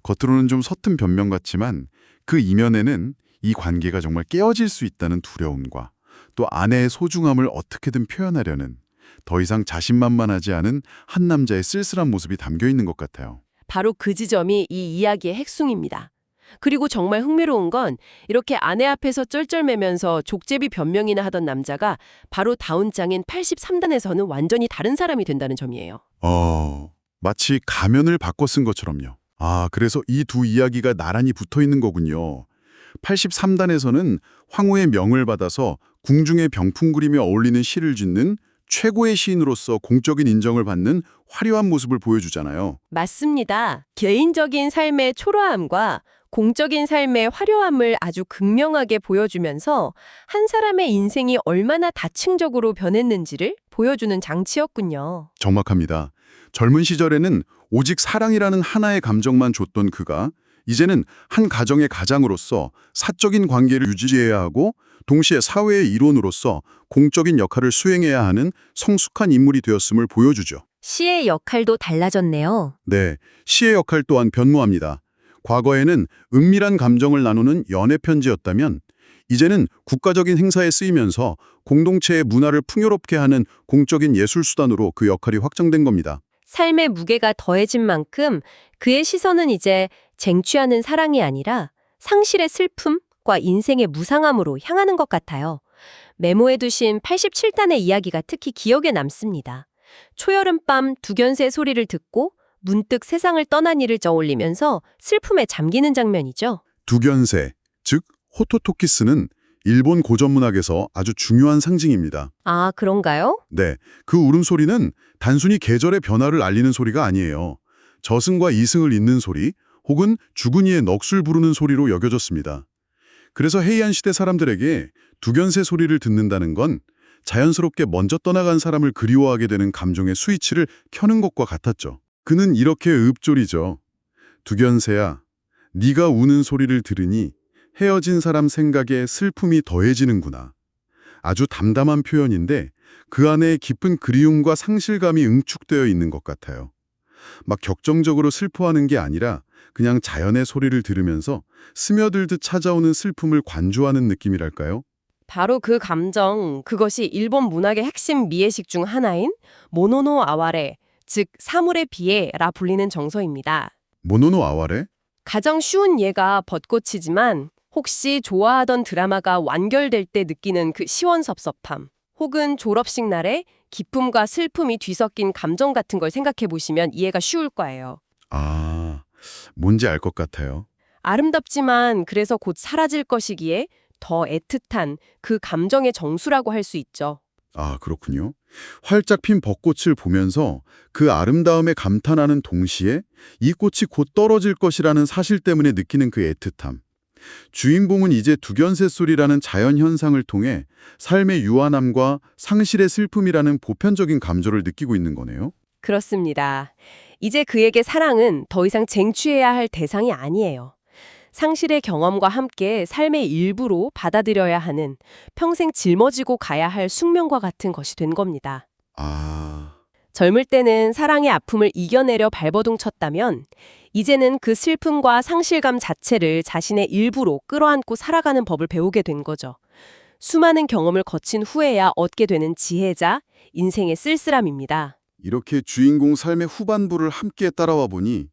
겉으로는 좀 서툰 변명 같지만 그 이면에는 이 관계가 정말 깨어질 수 있다는 두려움과 또 아내의 소중함을 어떻게든 표현하려는 더 이상 자신만만하지 않은 한 남자의 쓸쓸한 모습이 담겨 있는 것 같아요. 바로 그 지점이 이 이야기의 핵심입니다. 그리고 정말 흥미로운 건 이렇게 아내 앞에서 쩔쩔매면서 족제비 변명이나 하던 남자가 바로 다음 장인 83단에서는 완전히 다른 사람이 된다는 점이에요. 마치 가면을 바꿔 쓴 것처럼요. 그래서 이 두 이야기가 나란히 붙어 있는 거군요. 83단에서는 황후의 명을 받아서 궁중에 병풍 그리며 어울리는 시를 짓는 최고의 시인으로서 공적인 인정을 받는 화려한 모습을 보여주잖아요. 맞습니다. 개인적인 삶의 초라함과 공적인 삶의 화려함을 아주 극명하게 보여주면서 한 사람의 인생이 얼마나 다층적으로 변했는지를 보여주는 장치였군요. 정확합니다. 젊은 시절에는 오직 사랑이라는 하나의 감정만 줬던 그가 이제는 한 가정의 가장으로서 사적인 관계를 유지해야 하고 동시에 사회의 일원으로서 공적인 역할을 수행해야 하는 성숙한 인물이 되었음을 보여주죠. 시의 역할도 달라졌네요. 네, 시의 역할 또한 변모합니다. 과거에는 은밀한 감정을 나누는 연애 편지였다면 이제는 국가적인 행사에 쓰이면서 공동체의 문화를 풍요롭게 하는 공적인 예술 수단으로 그 역할이 확장된 겁니다. 삶의 무게가 더해진 만큼 그의 시선은 이제 쟁취하는 사랑이 아니라 상실의 슬픔과 인생의 무상함으로 향하는 것 같아요. 메모해 두신 87단의 이야기가 특히 기억에 남습니다. 초여름밤 두견새 소리를 듣고 문득 세상을 떠난 이를 떠올리면서 슬픔에 잠기는 장면이죠. 두견새, 즉 호토토키스는 일본 고전문학에서 아주 중요한 상징입니다. 아, 그런가요? 네, 그 울음소리는 단순히 계절의 변화를 알리는 소리가 아니에요. 저승과 이승을 잇는 소리, 혹은 죽은 이의 넋을 부르는 소리로 여겨졌습니다. 그래서 헤이안 시대 사람들에게 두견새 소리를 듣는다는 건 자연스럽게 먼저 떠나간 사람을 그리워하게 되는 감정의 스위치를 켜는 것과 같았죠. 그는 이렇게 읊조리죠. 두견새야, 네가 우는 소리를 들으니 헤어진 사람 생각에 슬픔이 더해지는구나. 아주 담담한 표현인데 그 안에 깊은 그리움과 상실감이 응축되어 있는 것 같아요. 막 격정적으로 슬퍼하는 게 아니라 그냥 자연의 소리를 들으면서 스며들듯 찾아오는 슬픔을 관조하는 느낌이랄까요? 바로 그 감정, 그것이 일본 문학의 핵심 미의식 중 하나인 모노노 아와레, 즉 사물의 비애라 불리는 정서입니다. 모노노 아와레? 가장 쉬운 예가 벚꽃이지만 혹시 좋아하던 드라마가 완결될 때 느끼는 그 시원섭섭함, 혹은 졸업식 날에 기쁨과 슬픔이 뒤섞인 감정 같은 걸 생각해 보시면 이해가 쉬울 거예요. 뭔지 알 것 같아요. 아름답지만 그래서 곧 사라질 것이기에 더 애틋한 그 감정의 정수라고 할 수 있죠. 그렇군요. 활짝 핀 벚꽃을 보면서 그 아름다움에 감탄하는 동시에 이 꽃이 곧 떨어질 것이라는 사실 때문에 느끼는 그 애틋함. 주인공은 이제 두견새 소리라는 자연 현상을 통해 삶의 유한함과 상실의 슬픔이라는 보편적인 감정을 느끼고 있는 거네요. 그렇습니다. 이제 그에게 사랑은 더 이상 쟁취해야 할 대상이 아니에요. 상실의 경험과 함께 삶의 일부로 받아들여야 하는 평생 짊어지고 가야 할 숙명과 같은 것이 된 겁니다. 젊을 때는 사랑의 아픔을 이겨내려 발버둥 쳤다면 이제는 그 슬픔과 상실감 자체를 자신의 일부로 끌어안고 살아가는 법을 배우게 된 거죠. 수많은 경험을 거친 후에야 얻게 되는 지혜자, 인생의 쓸쓸함입니다. 이렇게 주인공 삶의 후반부를 함께 따라와 보니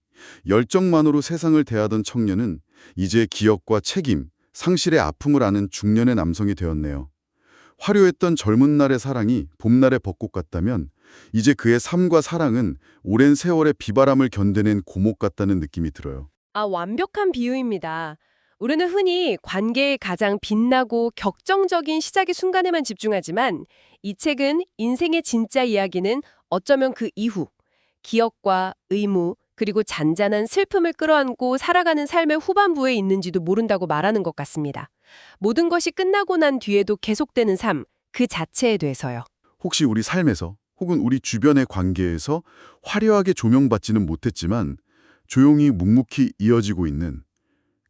열정만으로 세상을 대하던 청년은 이제 기억과 책임, 상실의 아픔을 아는 중년의 남성이 되었네요. 화려했던 젊은 날의 사랑이 봄날의 벚꽃 같다면 이제 그의 삶과 사랑은 오랜 세월의 비바람을 견뎌낸 고목 같다는 느낌이 들어요. 완벽한 비유입니다. 우리는 흔히 관계의 가장 빛나고 격정적인 시작의 순간에만 집중하지만 이 책은 인생의 진짜 이야기는 어쩌면 그 이후, 기억과 의무, 그리고 잔잔한 슬픔을 끌어안고 살아가는 삶의 후반부에 있는지도 모른다고 말하는 것 같습니다. 모든 것이 끝나고 난 뒤에도 계속되는 삶, 그 자체에 대해서요. 혹시 우리 삶에서 혹은 우리 주변의 관계에서 화려하게 조명받지는 못했지만 조용히 묵묵히 이어지고 있는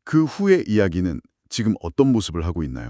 그 후의 이야기는 지금 어떤 모습을 하고 있나요?